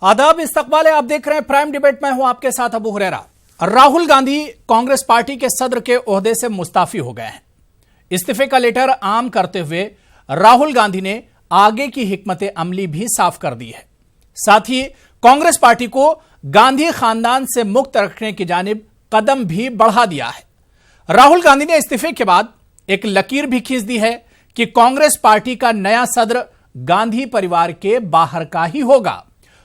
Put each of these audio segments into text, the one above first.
आदाब, इस्तकबाल है। आप देख रहे हैं प्राइम डिबेट। मैं हूं आपके साथ अबू हुरैरा। राहुल गांधी कांग्रेस पार्टी के सदर के ओहदे से मुस्ताफी हो गए हैं। इस्तीफे का लेटर आम करते हुए राहुल गांधी ने आगे की हिकमत अमली भी साफ कर दी है। साथ ही कांग्रेस पार्टी को गांधी खानदान से मुक्त रखने की जानिब कदम भी बढ़ा दिया है। राहुल गांधी ने इस्तीफे के बाद एक लकीर भी खींच दी है कि कांग्रेस पार्टी का नया सदर गांधी परिवार के बाहर का ही होगा।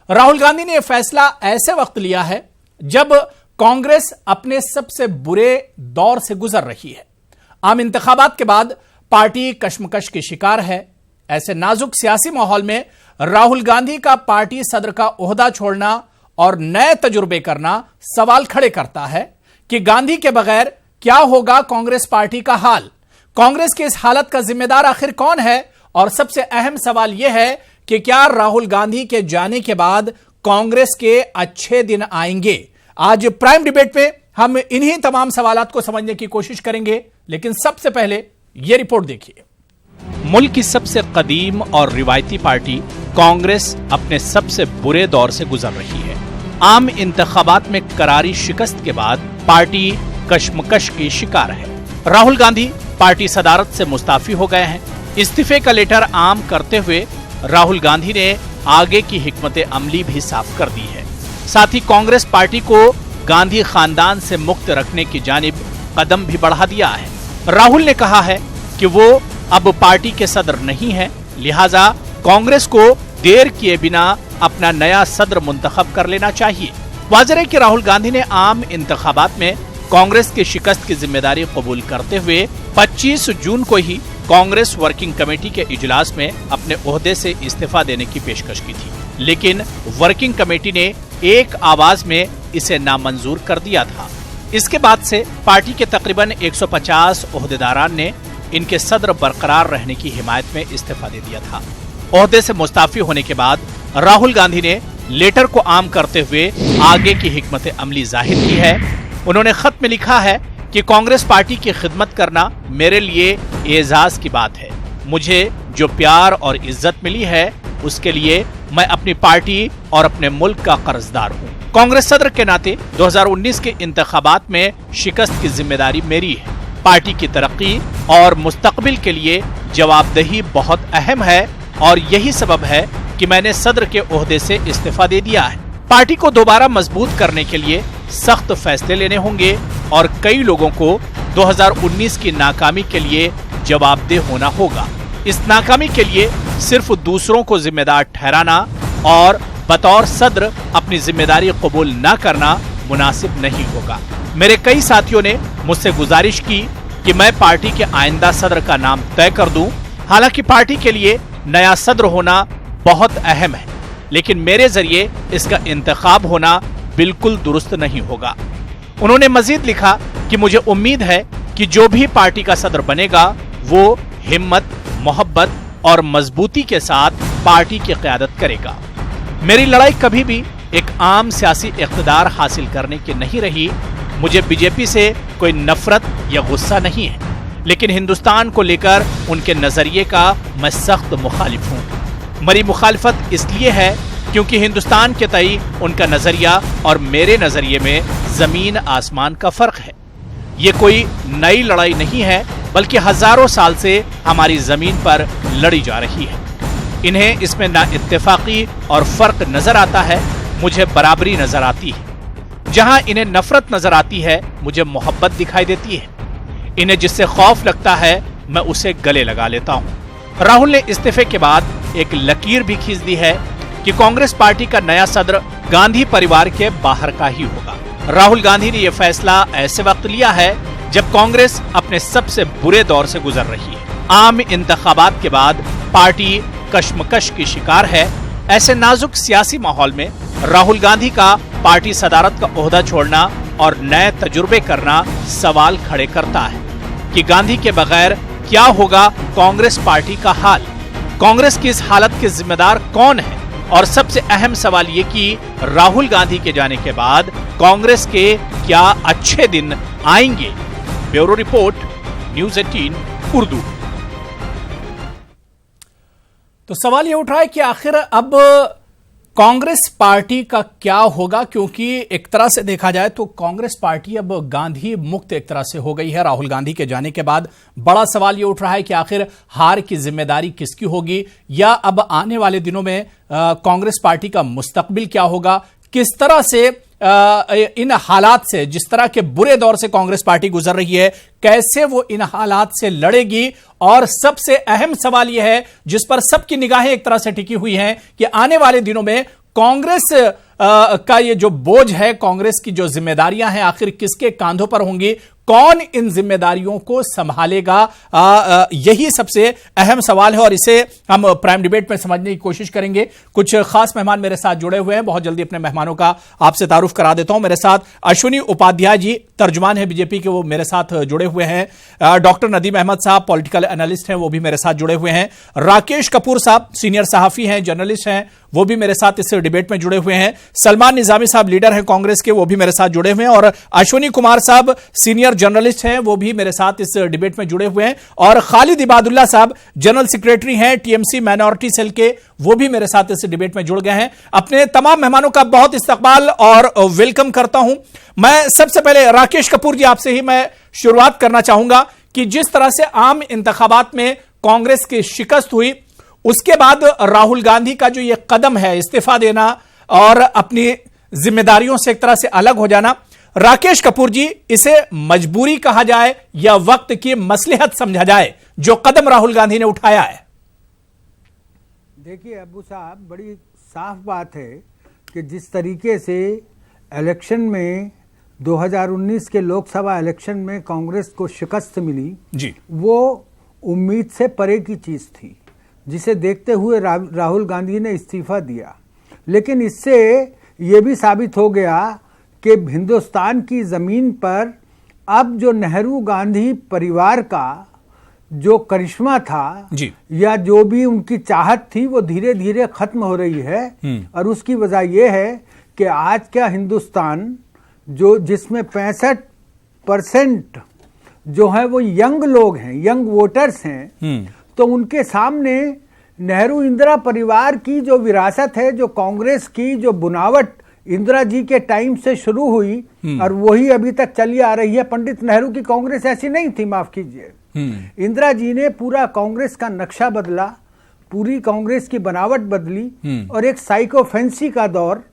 राहुल गांधी ने यह फैसला ऐसे वक्त लिया है जब कांग्रेस अपने सबसे बुरे दौर से गुजर रही है। आम इंतखाबात के बाद पार्टी कशमकश की शिकार है। ऐसे नाजुक सियासी माहौल में राहुल गांधी का पार्टी सदर का ओहदा छोड़ना और नए तजुर्बे करना सवाल खड़े करता है कि गांधी के बगैर क्या होगा कांग्रेस पार्टी का हाल। कांग्रेस की इस हालत का जिम्मेदार आखिर कौन है? और सबसे अहम सवाल यह है कि क्या राहुल गांधी के जाने के बाद कांग्रेस के अच्छे दिन आएंगे? आज प्राइम डिबेट में हम इन्हीं तमाम सवालात को समझने की कोशिश करेंगे, लेकिन सबसे पहले यह रिपोर्ट देखिए। मुल्क की सबसे कदीम और रिवायती पार्टी कांग्रेस अपने सबसे बुरे दौर से गुजर रही है। आम इंतखाबात में करारी शिकस्त के बाद पार्टी कशमकश की शिकार है। राहुल गांधी पार्टी सदारत से मुस्ताफी हो गए हैं। इस्तीफे का लेटर आम करते हुए राहुल गांधी ने आगे की हिकमत अमली भी साफ कर दी है। साथ ही कांग्रेस पार्टी को गांधी खानदान से मुक्त रखने की जानिब कदम भी बढ़ा दिया है। राहुल ने कहा है कि वो अब पार्टी के सदर नहीं है, लिहाजा कांग्रेस को देर किए बिना अपना नया सदर मुंतखब कर लेना चाहिए। वाज़ेह है कि राहुल गांधी ने आम इंतखाबात में कांग्रेस की शिकस्त की जिम्मेदारी कबूल करते हुए 25 जून को ही कांग्रेस वर्किंग कमेटी के इजलास में अपने ओहदे से इस्तीफा देने की पेशकश की थी, लेकिन वर्किंग कमेटी ने एक आवाज में इसे नामंजूर कर दिया था। इसके बाद से पार्टी के तकरीबन 150 ओहदेदारान ने इनके सदर बरकरार रहने की हिमायत में इस्तीफा दे दिया था। ओहदे से मुस्ताफी होने के बाद राहुल गांधी ने लेटर को आम करते हुए आगे की हिकमत अमली जाहिर की है। उन्होंने खत में लिखा है कि कांग्रेस पार्टी की खिदमत करना मेरे लिए एजाज की बात है। मुझे जो प्यार और इज्जत मिली है उसके लिए मैं अपनी पार्टी और अपने मुल्क का कर्जदार हूँ। कांग्रेस सदर के नाते 2019 के इंतखाबात में शिकस्त की जिम्मेदारी मेरी है। पार्टी की तरक्की और मुस्तकबिल के लिए जवाबदेही बहुत अहम है और यही सबब है कि मैंने सदर के ओहदे से इस्तीफा दे दिया है। पार्टी को दोबारा मजबूत करने के लिए सख्त फैसले लेने होंगे और कई लोगों को 2019 की नाकामी के लिए जवाबदेह होना होगा। इस नाकामी के लिए सिर्फ दूसरों को जिम्मेदार ठहराना और बतौर सदर अपनी जिम्मेदारी कबूल न करना मुनासिब नहीं होगा। मेरे कई साथियों ने मुझसे गुजारिश की कि मैं पार्टी के आइंदा सदर का नाम तय कर दूं। हालांकि पार्टी के लिए नया सदर होना बहुत अहम है, लेकिन मेरे जरिए इसका इंतखाब होना बिल्कुल दुरुस्त नहीं होगा। उन्होंने मजीद लिखा कि मुझे उम्मीद है कि जो भी पार्टी का सदर बनेगा वो हिम्मत, मोहब्बत और मजबूती के साथ पार्टी की क़यादत करेगा। मेरी लड़ाई कभी भी एक आम सियासी इक़्तिदार हासिल करने की नहीं रही। मुझे बीजेपी से कोई नफरत या गुस्सा नहीं है, लेकिन हिंदुस्तान को लेकर उनके नजरिए का मैं सख्त मुखालिफ हूँ। मेरी मुखालिफत इसलिए है क्योंकि हिंदुस्तान के तई उनका नजरिया और मेरे नजरिए में जमीन आसमान का फर्क है। ये कोई नई लड़ाई नहीं है, बल्कि हजारों साल से हमारी जमीन पर लड़ी जा रही है। इन्हें इसमें ना इत्तेफाकी और फर्क नजर आता है, मुझे बराबरी नजर आती है। जहां इन्हें नफरत नजर आती है, मुझे मोहब्बत दिखाई देती है। इन्हें जिससे खौफ लगता है मैं उसे गले लगा लेता हूं। राहुल ने इस्तीफे के बाद एक लकीर भी खींच दी है कि कांग्रेस पार्टी का नया सदर गांधी परिवार के बाहर का ही होगा। राहुल गांधी ने यह फैसला ऐसे वक्त लिया है जब कांग्रेस अपने सबसे बुरे दौर से गुजर रही है। आम इंतखाबात के बाद पार्टी कशमकश की शिकार है। ऐसे नाजुक सियासी माहौल में राहुल गांधी का पार्टी सदारत का ओहदा छोड़ना और नए तजुर्बे करना सवाल खड़े करता है कि गांधी के बगैर क्या होगा कांग्रेस पार्टी का हाल। कांग्रेस की इस हालत के जिम्मेदार कौन है? और सबसे अहम सवाल ये कि राहुल गांधी के जाने के बाद कांग्रेस के क्या अच्छे दिन आएंगे? Bureau report, news 18 Urdu. तो सवाल ये उठ रहा है कि आखिर अब कांग्रेस पार्टी का क्या होगा, क्योंकि एक तरह से देखा जाए तो कांग्रेस पार्टी अब गांधी मुक्त एक तरह से हो गई है। राहुल गांधी के जाने के बाद बड़ा सवाल ये उठ रहा है कि आखिर हार की जिम्मेदारी किसकी होगी, या अब आने वाले दिनों में कांग्रेस पार्टी का मुस्तकबिल क्या होगा, किस तरह से इन हालात से, जिस तरह के बुरे दौर से कांग्रेस पार्टी गुजर रही है, कैसे वो इन हालात से लड़ेगी। और सबसे अहम सवाल यह है जिस पर सबकी निगाहें एक तरह से टिकी हुई हैं कि आने वाले दिनों में कांग्रेस का ये जो बोझ है, कांग्रेस की जो जिम्मेदारियां हैं, आखिर किसके कांधों पर होंगी, कौन इन जिम्मेदारियों को संभालेगा, यही सबसे अहम सवाल है। और इसे हम प्राइम डिबेट में समझने की कोशिश करेंगे। कुछ खास मेहमान मेरे साथ जुड़े हुए हैं, बहुत जल्दी अपने मेहमानों का आपसे तारुफ करा देता हूं। मेरे साथ अश्विनी उपाध्याय जी, तर्जुमान है बीजेपी के, वो मेरे साथ जुड़े हुए हैं। डॉक्टर नदीम अहमद साहब, पॉलिटिकल एनालिस्ट हैं, वो भी मेरे साथ जुड़े हुए हैं। राकेश कपूर साहब, सीनियर सहाफी हैं, जर्नलिस्ट हैं, वो भी मेरे साथ इस डिबेट में जुड़े हुए हैं। सलमान निजामी साहब, लीडर हैं कांग्रेस के, वो भी मेरे साथ जुड़े हुए हैं। और अश्विनी कुमार साहब, सीनियर जर्नलिस्ट हैं, वो भी मेरे साथ इस डिबेट में जुड़े हुए हैं। और खालिद इबादुल्ला साहब, जनरल सेक्रेटरी हैं टीएमसी माइनॉरिटी सेल के, वो भी मेरे साथ इस डिबेट में जुड़ गए हैं। अपने तमाम मेहमानों का बहुत इस्तकबाल और वेलकम करता हूं। मैं सबसे पहले राकेश कपूर जी, आपसे ही मैं शुरुआत करना चाहूंगा कि जिस तरह से आम इंतखाबात में कांग्रेस की शिकस्त हुई, उसके बाद राहुल गांधी का जो ये कदम है, इस्तीफा देना और अपनी जिम्मेदारियों से एक तरह से अलग हो जाना, राकेश कपूर जी, इसे मजबूरी कहा जाए या वक्त की मसलहत समझा जाए जो कदम राहुल गांधी ने उठाया है? देखिए अब्बू साहब, बड़ी साफ बात है कि जिस तरीके से इलेक्शन में 2019 के लोकसभा इलेक्शन में कांग्रेस को शिकस्त मिली जी, वो उम्मीद से परे की चीज थी, जिसे देखते हुए राहुल गांधी ने इस्तीफा दिया। लेकिन इससे यह भी साबित हो गया कि हिंदुस्तान की जमीन पर अब जो नेहरू गांधी परिवार का जो करिश्मा था जी, या जो भी उनकी चाहत थी, वो धीरे धीरे खत्म हो रही है। और उसकी वजह यह है कि आज का हिंदुस्तान जो जिसमें 65% जो है वो यंग लोग हैं, यंग वोटर्स हैं, तो उनके सामने नेहरू इंदिरा परिवार की जो विरासत है, जो कांग्रेस की जो बुनावट इंदिरा जी के टाइम से शुरू हुई और वही अभी तक चली आ रही है। पंडित नेहरू की कांग्रेस ऐसी नहीं थी, माफ कीजिए। इंदिरा जी ने पूरा कांग्रेस का नक्शा बदला, पूरी कांग्रेस की बनावट बदली और एक साइको फैंसी का दौर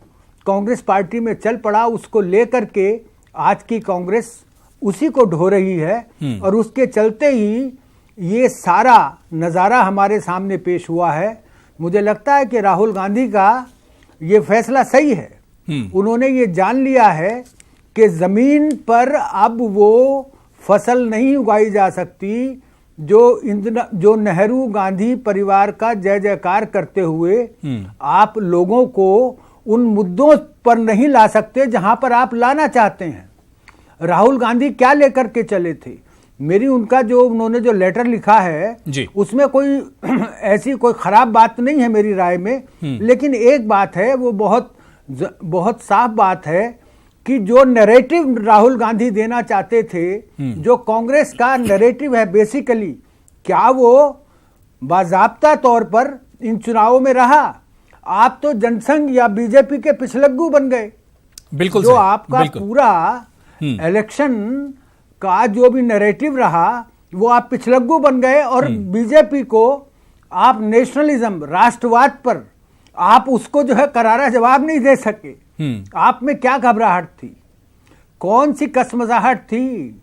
कांग्रेस पार्टी में चल पड़ा। उसको लेकर के आज की कांग्रेस उसी को ढो रही है और उसके चलते ही ये सारा नज़ारा हमारे सामने पेश हुआ है। मुझे लगता है कि राहुल गांधी का ये फैसला सही है। उन्होंने ये जान लिया है कि जमीन पर अब वो फसल नहीं उगाई जा सकती जो नेहरू गांधी परिवार का जय जयकार करते हुए आप लोगों को उन मुद्दों पर नहीं ला सकते जहां पर आप लाना चाहते हैं। राहुल गांधी क्या लेकर के चले थे? मेरी उनका जो उन्होंने जो लेटर लिखा है उसमें कोई ऐसी कोई खराब बात नहीं है मेरी राय में, लेकिन एक बात है, वो बहुत साफ बात है कि जो नैरेटिव राहुल गांधी देना चाहते थे, जो कांग्रेस का नैरेटिव है बेसिकली, क्या वो बाज़ाब्ता तौर पर इन चुनावों में रहा? आप तो जनसंघ या बीजेपी के पिछलग्गू बन गए। बिल्कुल जो आपका पूरा इलेक्शन का जो भी नैरेटिव रहा वो आप पिछलग्गू बन गए और बीजेपी को आप नेशनलिज्म, राष्ट्रवाद पर आप उसको जो है करारा जवाब नहीं दे सके। आप में क्या घबराहट थी? कौन सी कसमसाहट थी?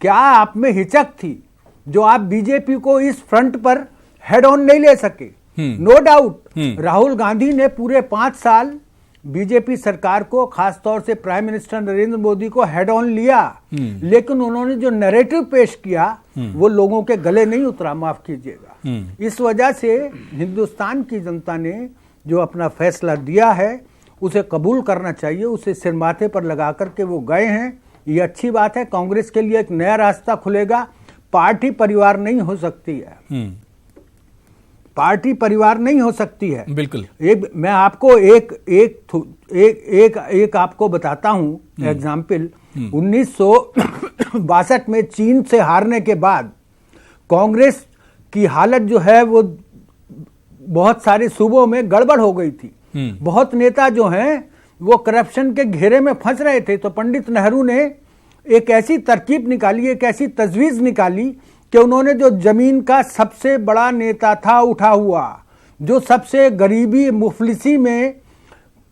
क्या आप में हिचक थी जो आप बीजेपी को इस फ्रंट पर हेड ऑन नहीं ले सके? नो डाउट राहुल गांधी ने पूरे 5 साल बीजेपी सरकार को, खासतौर से प्राइम मिनिस्टर नरेंद्र मोदी को हेड ऑन लिया, लेकिन उन्होंने जो नैरेटिव पेश किया वो लोगों के गले नहीं उतरा, माफ कीजिएगा। इस वजह से हिंदुस्तान की जनता ने जो अपना फैसला दिया है उसे कबूल करना चाहिए, उसे सिर माथे पर लगा करके वो गए हैं। ये अच्छी बात है, कांग्रेस के लिए एक नया रास्ता खुलेगा। पार्टी परिवार नहीं हो सकती है, पार्टी परिवार नहीं हो सकती है। बिल्कुल। मैं आपको एक आपको बताता हूं एग्जाम्पल। 1962 में चीन से हारने के बाद कांग्रेस की हालत जो है वो बहुत सारे सूबों में गड़बड़ हो गई थी। बहुत नेता जो हैं वो करप्शन के घेरे में फंस रहे थे, तो पंडित नेहरू ने एक ऐसी तरकीब निकाली, एक ऐसी तजवीज निकाली कि उन्होंने जो जमीन का सबसे बड़ा नेता था उठा हुआ, जो सबसे गरीबी मुफलिसी में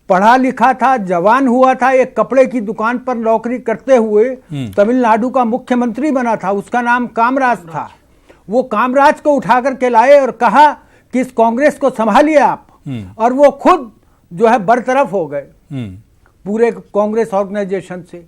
पढ़ा लिखा था, जवान हुआ था, एक कपड़े की दुकान पर नौकरी करते हुए तमिलनाडु का मुख्यमंत्री बना था, उसका नाम कामराज था। वो कामराज को उठा करके लाए और कहा कि इस कांग्रेस को संभालिए आप, और वो खुद जो है बरतरफ हो गए पूरे कांग्रेस ऑर्गेनाइजेशन से।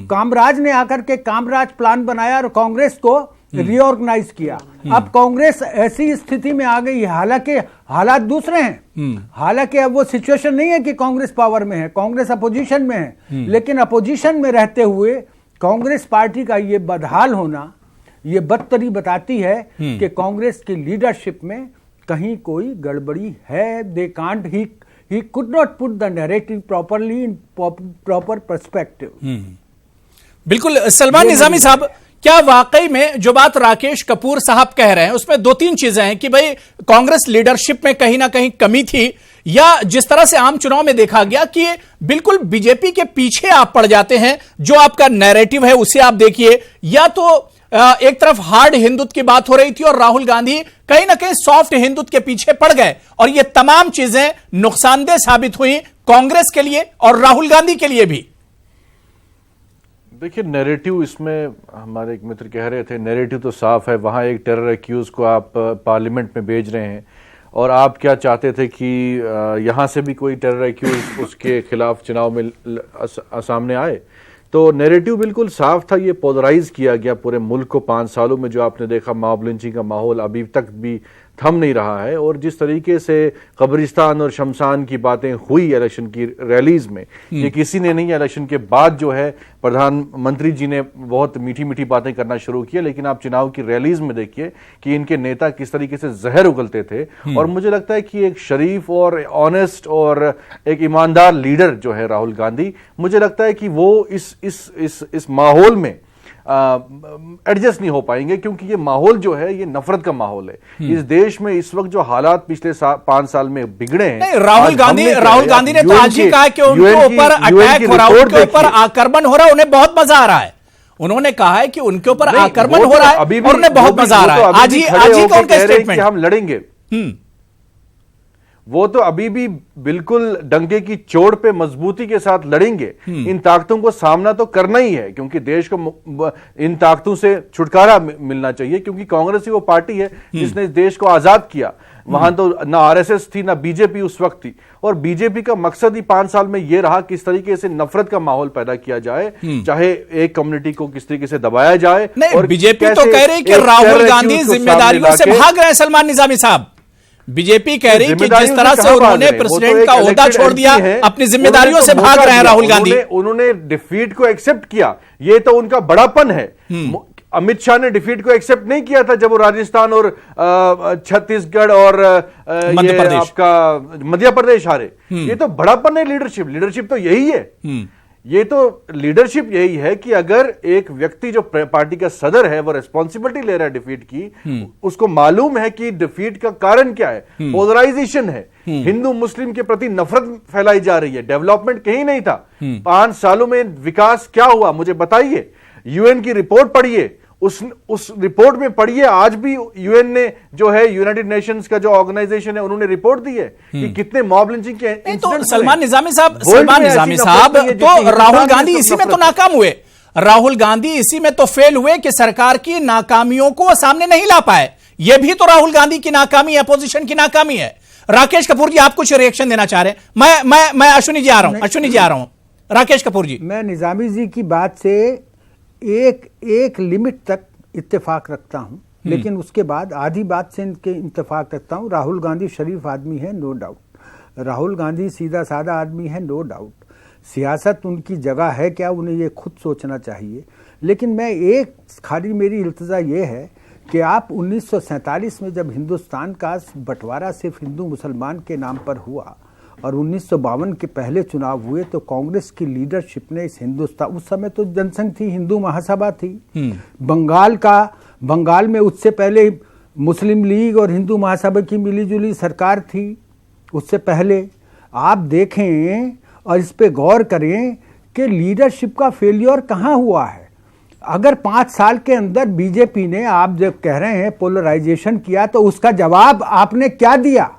कामराज ने आकर के कामराज प्लान बनाया और कांग्रेस को रीऑर्गेनाइज किया। अब कांग्रेस ऐसी स्थिति में आ गई है, हालांकि हालात दूसरे हैं, हालांकि अब वो सिचुएशन नहीं है कि कांग्रेस पावर में है, कांग्रेस अपोजिशन में है, लेकिन अपोजिशन में रहते हुए कांग्रेस पार्टी का ये बदहाल होना, ये बदतरी बताती है कि कांग्रेस की लीडरशिप में कहीं कोई गड़बड़ी है। They can't he could not put the narrative properly in proper perspective। बिल्कुल सलमान निजामी साहब, क्या वाकई में जो बात राकेश कपूर साहब कह रहे हैं उसमें दो तीन चीजें हैं कि भाई कांग्रेस लीडरशिप में कहीं ना कहीं कमी थी, या जिस तरह से आम चुनाव में देखा गया कि बिल्कुल बीजेपी के पीछे आप पड़ जाते हैं, जो आपका नैरेटिव है उसे आप देखिए, या तो एक तरफ हार्ड हिंदुत्व की बात हो रही थी और राहुल गांधी कहीं ना कहीं सॉफ्ट हिंदुत्व के पीछे पड़ गए, और ये तमाम चीजें नुकसानदेह साबित हुई कांग्रेस के लिए और राहुल गांधी के लिए भी। देखिए, नैरेटिव इसमें हमारे एक मित्र कह रहे थे, नैरेटिव तो साफ है। वहां एक टेरर एक्यूज को आप पार्लियामेंट में भेज रहे हैं, और आप क्या चाहते थे कि यहां से भी कोई टेरर एक्यूज उसके खिलाफ चुनाव में सामने आए। तो नैरेटिव बिल्कुल साफ था, ये पोलराइज किया गया पूरे मुल्क को 5 सालों में। जो आपने देखा मॉब लिंचिंग का माहौल अभी तक भी थम नहीं रहा है, और जिस तरीके से कब्रिस्तान और शमशान की बातें हुई इलेक्शन की रैलीज में, ये किसी ने नहीं। इलेक्शन के बाद जो है प्रधानमंत्री जी ने बहुत मीठी मीठी बातें करना शुरू किया, लेकिन आप चुनाव की रैलीज में देखिए कि इनके नेता किस तरीके से जहर उगलते थे। और मुझे लगता है कि एक शरीफ और ऑनेस्ट और एक ईमानदार लीडर जो है राहुल गांधी, मुझे लगता है कि वो इस माहौल में एडजस्ट नहीं हो पाएंगे, क्योंकि ये माहौल जो है ये नफरत का माहौल है। इस देश में इस वक्त जो हालात पिछले 5 साल में बिगड़े हैं। नहीं, राहुल गांधी ने तो आज ही कहा कि उनके ऊपर अटैक हो रहा है, उनके ऊपर आक्रमण हो रहा है, उन्हें बहुत मजा आ रहा है। उन्होंने कहा है कि उनके ऊपर आक्रमण हो रहा है और उन्हें बहुत मजा आ रहा है। आज ही का उनका स्टेटमेंट, हम लड़ेंगे, वो तो अभी भी बिल्कुल डंके की चोट पे मजबूती के साथ लड़ेंगे। इन ताकतों को सामना तो करना ही है, क्योंकि देश को इन ताकतों से छुटकारा मिलना चाहिए, क्योंकि कांग्रेस ही वो पार्टी है जिसने इस देश को आजाद किया। वहां तो ना आरएसएस थी ना बीजेपी उस वक्त थी, और बीजेपी का मकसद ही 5 साल में यह रहा किस तरीके से नफरत का माहौल पैदा किया जाए, चाहे एक कम्युनिटी को किस तरीके से दबाया जाए। और बीजेपी तो कह रही कि राहुल गांधी जिम्मेदारियों से भाग रहे हैं। सलमान निजामी साहब, बीजेपी कह रही कि जिस तरह से उन्होंने प्रेसिडेंट का ओहदा छोड़ दिया, अपनी जिम्मेदारियों से भाग रहे हैं राहुल गांधी। उन्होंने डिफीट को एक्सेप्ट किया, ये तो उनका बड़ापन है। अमित शाह ने डिफीट को एक्सेप्ट नहीं किया था जब वो राजस्थान और छत्तीसगढ़ और आपका मध्य प्रदेश हारे। ये तो बड़ापन है लीडरशिप तो यही है। ये तो लीडरशिप यही है कि अगर एक व्यक्ति जो पार्टी का सदर है वो रिस्पॉन्सिबिलिटी ले रहा है डिफीट की, उसको मालूम है कि डिफीट का कारण क्या है, पोलराइजेशन है, हिंदू मुस्लिम के प्रति नफरत फैलाई जा रही है, डेवलपमेंट कहीं नहीं था। 5 सालों में विकास क्या हुआ मुझे बताइए। यूएन की रिपोर्ट पढ़िए, उस रिपोर्ट में पढ़िए, आज भी यूएन ने जो है यूनाइटेड नेशंस का जो ऑर्गेनाइजेशन है उन्होंने रिपोर्ट दी है कि कितने मॉब लिंचिंग के तो सलमान निजामी साहब तो राहुल गांधी इसी में तो नाकाम हुए। राहुल गांधी इसी में तो फेल हुए कि सरकार की नाकामियों को सामने नहीं ला पाए। यह भी तो राहुल गांधी की नाकामी, अपोजिशन की नाकामी है। राकेश कपूर जी, आप कुछ रिएक्शन देना चाह रहे हैं? मैं अश्विनी जी आ रहा हूं। राकेश कपूर जी, मैं निजामी जी की बात से एक लिमिट तक इत्तेफाक रखता हूं, लेकिन उसके बाद आधी बात से इनके इत्तेफाक रखता हूं। राहुल गांधी शरीफ आदमी है, नो डाउट। राहुल गांधी सीधा साधा आदमी है, नो डाउट। सियासत उनकी जगह है क्या, उन्हें ये खुद सोचना चाहिए। लेकिन मैं खाली मेरी इल्तिजा ये है कि आप 1947 में जब हिंदुस्तान का बंटवारा सिर्फ हिंदू मुसलमान के नाम पर हुआ और 1952 के पहले चुनाव हुए, तो कांग्रेस की लीडरशिप ने इस हिंदुस्तान, उस समय तो जनसंघ थी, हिंदू महासभा थी, बंगाल में उससे पहले मुस्लिम लीग और हिंदू महासभा की मिलीजुली सरकार थी उससे पहले, आप देखें और इस पे गौर करें कि लीडरशिप का फेलियर कहाँ हुआ है। अगर 5 साल के अंदर बीजेपी ने, आप जब कह रहे हैं पोलराइजेशन किया, तो उसका जवाब आपने क्या दिया?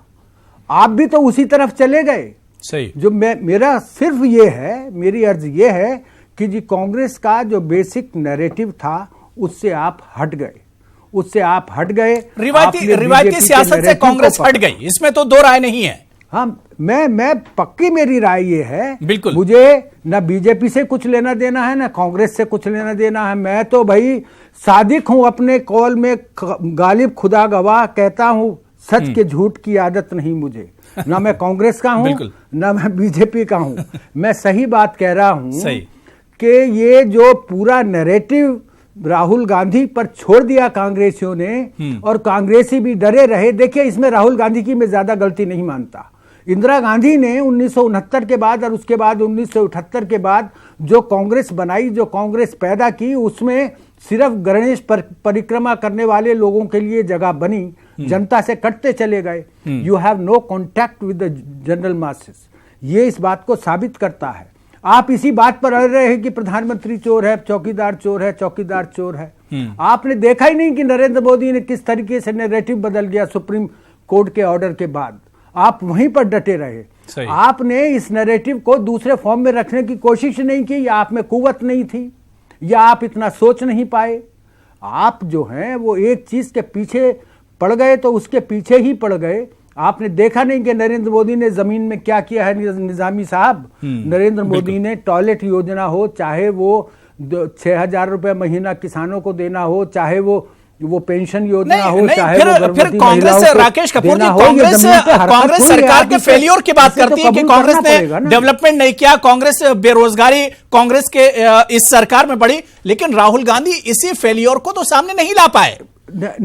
आप भी तो उसी तरफ चले गए। सही। जो मेरा सिर्फ ये है, मेरी अर्ज ये है कि जी कांग्रेस का जो बेसिक नैरेटिव था उससे आप हट गए, रिवायती सियासत से कांग्रेस हट गई, इसमें तो दो राय नहीं है। हाँ, मैं पक्की मेरी राय ये है, बिल्कुल, मुझे ना बीजेपी से कुछ लेना देना है ना कांग्रेस से कुछ लेना देना है। मैं तो भाई सादिक हूं, अपने कौल में गालिब खुदा गवाह कहता हूं, सच के झूठ की आदत नहीं मुझे। ना मैं कांग्रेस का हूं ना मैं बीजेपी का हूं। मैं सही बात कह रहा हूं कि ये जो पूरा नैरेटिव राहुल गांधी पर छोड़ दिया कांग्रेसियों ने, और कांग्रेसी भी डरे रहे। देखिए, इसमें राहुल गांधी की मैं ज्यादा गलती नहीं मानता। इंदिरा गांधी ने 1969 के बाद और उसके बाद 1978 के बाद जो कांग्रेस बनाई, जो कांग्रेस पैदा की, उसमें सिर्फ गणेश परिक्रमा करने वाले लोगों के लिए जगह बनी, जनता से कटते चले गए। You have no contact with the general masses. ये इस बात को साबित करता है। आप इसी बात पर अड़ रहे हैं कि प्रधानमंत्री चोर है, चौकीदार चोर है, चौकीदार चोर है। आपने देखा ही नहीं कि नरेंद्र मोदी ने किस तरीके से नैरेटिव बदल गया सुप्रीम कोर्ट के ऑर्डर के बाद। आप वहीं पर डटे रहे। आपने इस नैरेटिव को दूसरे फॉर्म में रखने की कोशिश नहीं की, या आप में कुव्वत नहीं थी, या आप इतना सोच नहीं पाए। आप जो हैं वो एक चीज के पीछे पड़ गए तो उसके पीछे ही पड़ गए। आपने देखा नहीं कि नरेंद्र मोदी ने जमीन में क्या किया है। निजामी साहब, नरेंद्र मोदी ने टॉयलेट योजना हो, चाहे वो 6,000 रुपए महीना किसानों को देना हो, चाहे वो पेंशन योजना हो, चाहे फिर कांग्रेस से राकेश कपूर जी, कांग्रेस सरकार के फेलियर की बात करती है कि कांग्रेस ने डेवलपमेंट नहीं किया, कांग्रेस बेरोजगारी कांग्रेस के इस सरकार में बढ़ी, लेकिन राहुल गांधी इसी फेलियर को तो सामने नहीं ला पाए।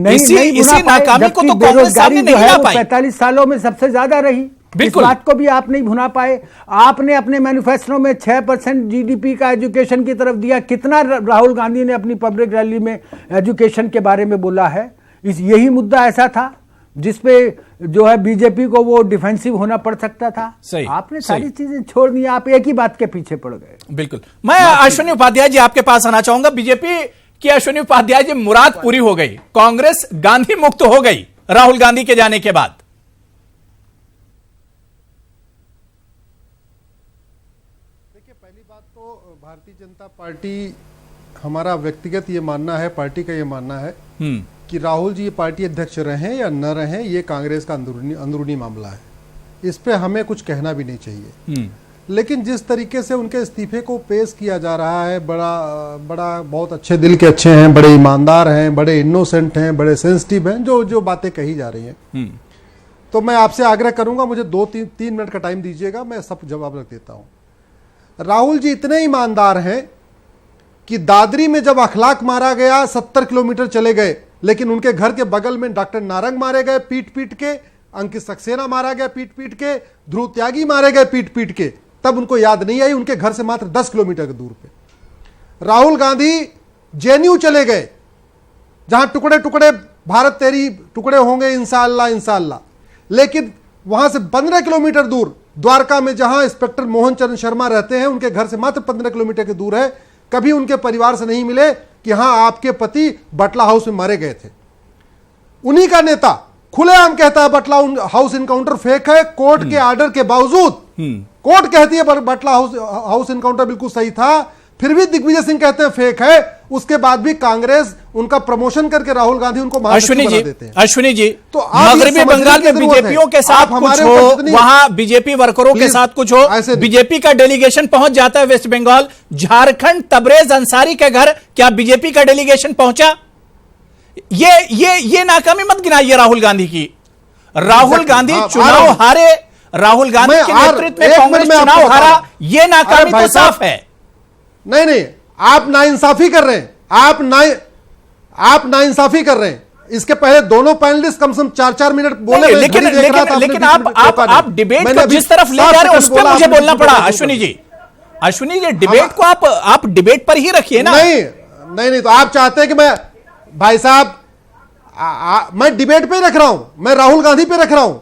इसी नाकामी को तो कांग्रेस सामने नहीं ला पाई। 45 सालों में सबसे ज्यादा रही। इस बात को भी आप नहीं भुना पाए। आपने अपने मैनिफेस्टो में 6% जीडीपी का एजुकेशन की तरफ दिया। कितना राहुल गांधी ने अपनी पब्लिक रैली में एजुकेशन के बारे में बोला है? यही मुद्दा ऐसा था जिसपे जो है बीजेपी को वो डिफेंसिव होना पड़ सकता था। आपने सारी चीजें छोड़ दी, आप एक ही बात के पीछे पड़ गए। बिल्कुल। मैं अश्विनी उपाध्याय जी आपके पास आना चाहूंगा। बीजेपी की अश्विनी उपाध्याय जी मुराद पूरी हो गई, कांग्रेस गांधी मुक्त हो गई राहुल गांधी के जाने के बाद। देखिए, पहली बात तो भारतीय जनता पार्टी, हमारा व्यक्तिगत ये मानना है, पार्टी का ये मानना है कि राहुल जी ये पार्टी अध्यक्ष रहें या न रहें, ये कांग्रेस का अंदरूनी मामला है। इस पे हमें कुछ कहना भी नहीं चाहिए। लेकिन जिस तरीके से उनके इस्तीफे को पेश किया जा रहा है, बड़ा बहुत अच्छे दिल के अच्छे हैं, बड़े ईमानदार हैं, बड़े इनोसेंट हैं, बड़े सेंसिटिव हैं, जो बातें कही जा रही हैं, तो मैं आपसे आग्रह करूंगा, मुझे 2-3 मिनट का टाइम दीजिएगा, मैं सब जवाब रख देता हूं। राहुल जी इतने ईमानदार हैं कि दादरी में जब अखलाक मारा गया 70 किलोमीटर चले गए, लेकिन उनके घर के बगल में डॉक्टर नारंग मारे गए पीट पीट के, अंकित सक्सेना मारा गया पीट पीट के, ध्रुव त्यागी मारे गए पीट पीट के, तब उनको याद नहीं आई उनके घर से मात्र 10 किलोमीटर के दूर पे। राहुल गांधी जेएनयू चले गए, जहां टुकड़े टुकड़े भारत तेरी टुकड़े होंगे इंशाअल्लाह इंशाअल्लाह, लेकिन वहां से 15 किलोमीटर दूर द्वारका में जहां इंस्पेक्टर मोहन चरण शर्मा रहते हैं, उनके घर से मात्र 15 किलोमीटर के दूर है। कभी उनके परिवार से नहीं मिले कि हां आपके पति बटला हाउस में मारे गए थे। उन्हीं का नेता खुलेआम कहता है बटला हाउस इनकाउंटर फेक है, कोर्ट के ऑर्डर के बावजूद। कोर्ट कहती है बटला हाउस इनकाउंटर बिल्कुल सही था, फिर भी दिग्विजय सिंह कहते हैं फेक है। उसके बाद भी कांग्रेस उनका प्रमोशन करके राहुल गांधी उनको अश्विनी जी तो मगरबी बंगाल में बीजेपीओ के साथ कुछ हो, वहां बीजेपी वर्करों के साथ कुछ हो, बीजेपी का डेलीगेशन पहुंच जाता है वेस्ट बंगाल, झारखंड तबरेज अंसारी के घर क्या बीजेपी का डेलीगेशन पहुंचा? ये नाकामी मत गिनाइए राहुल गांधी की। राहुल गांधी चुनाव हारे, राहुल गांधी के नेतृत्व में कांग्रेस चुनाव हारा, ये नाकामी तो साफ है। नहीं, आप नाइंसाफी कर रहे हैं, आप नाइंसाफी कर रहे हैं। इसके पहले दोनों पैनलिस्ट कम से कम 4-4 मिनट बोले, लेकिन आप डिबेट को जिस तरफ ले जा रहे हैं उस पर मुझे बोलना पड़ा। अश्विनी जी डिबेट को आप डिबेट पर ही रखिए ना। नहीं, तो आप चाहते हैं कि मैं, भाई साहब, मैं डिबेट पे रख रहा हूं, मैं राहुल गांधी पे रख रहा हूं,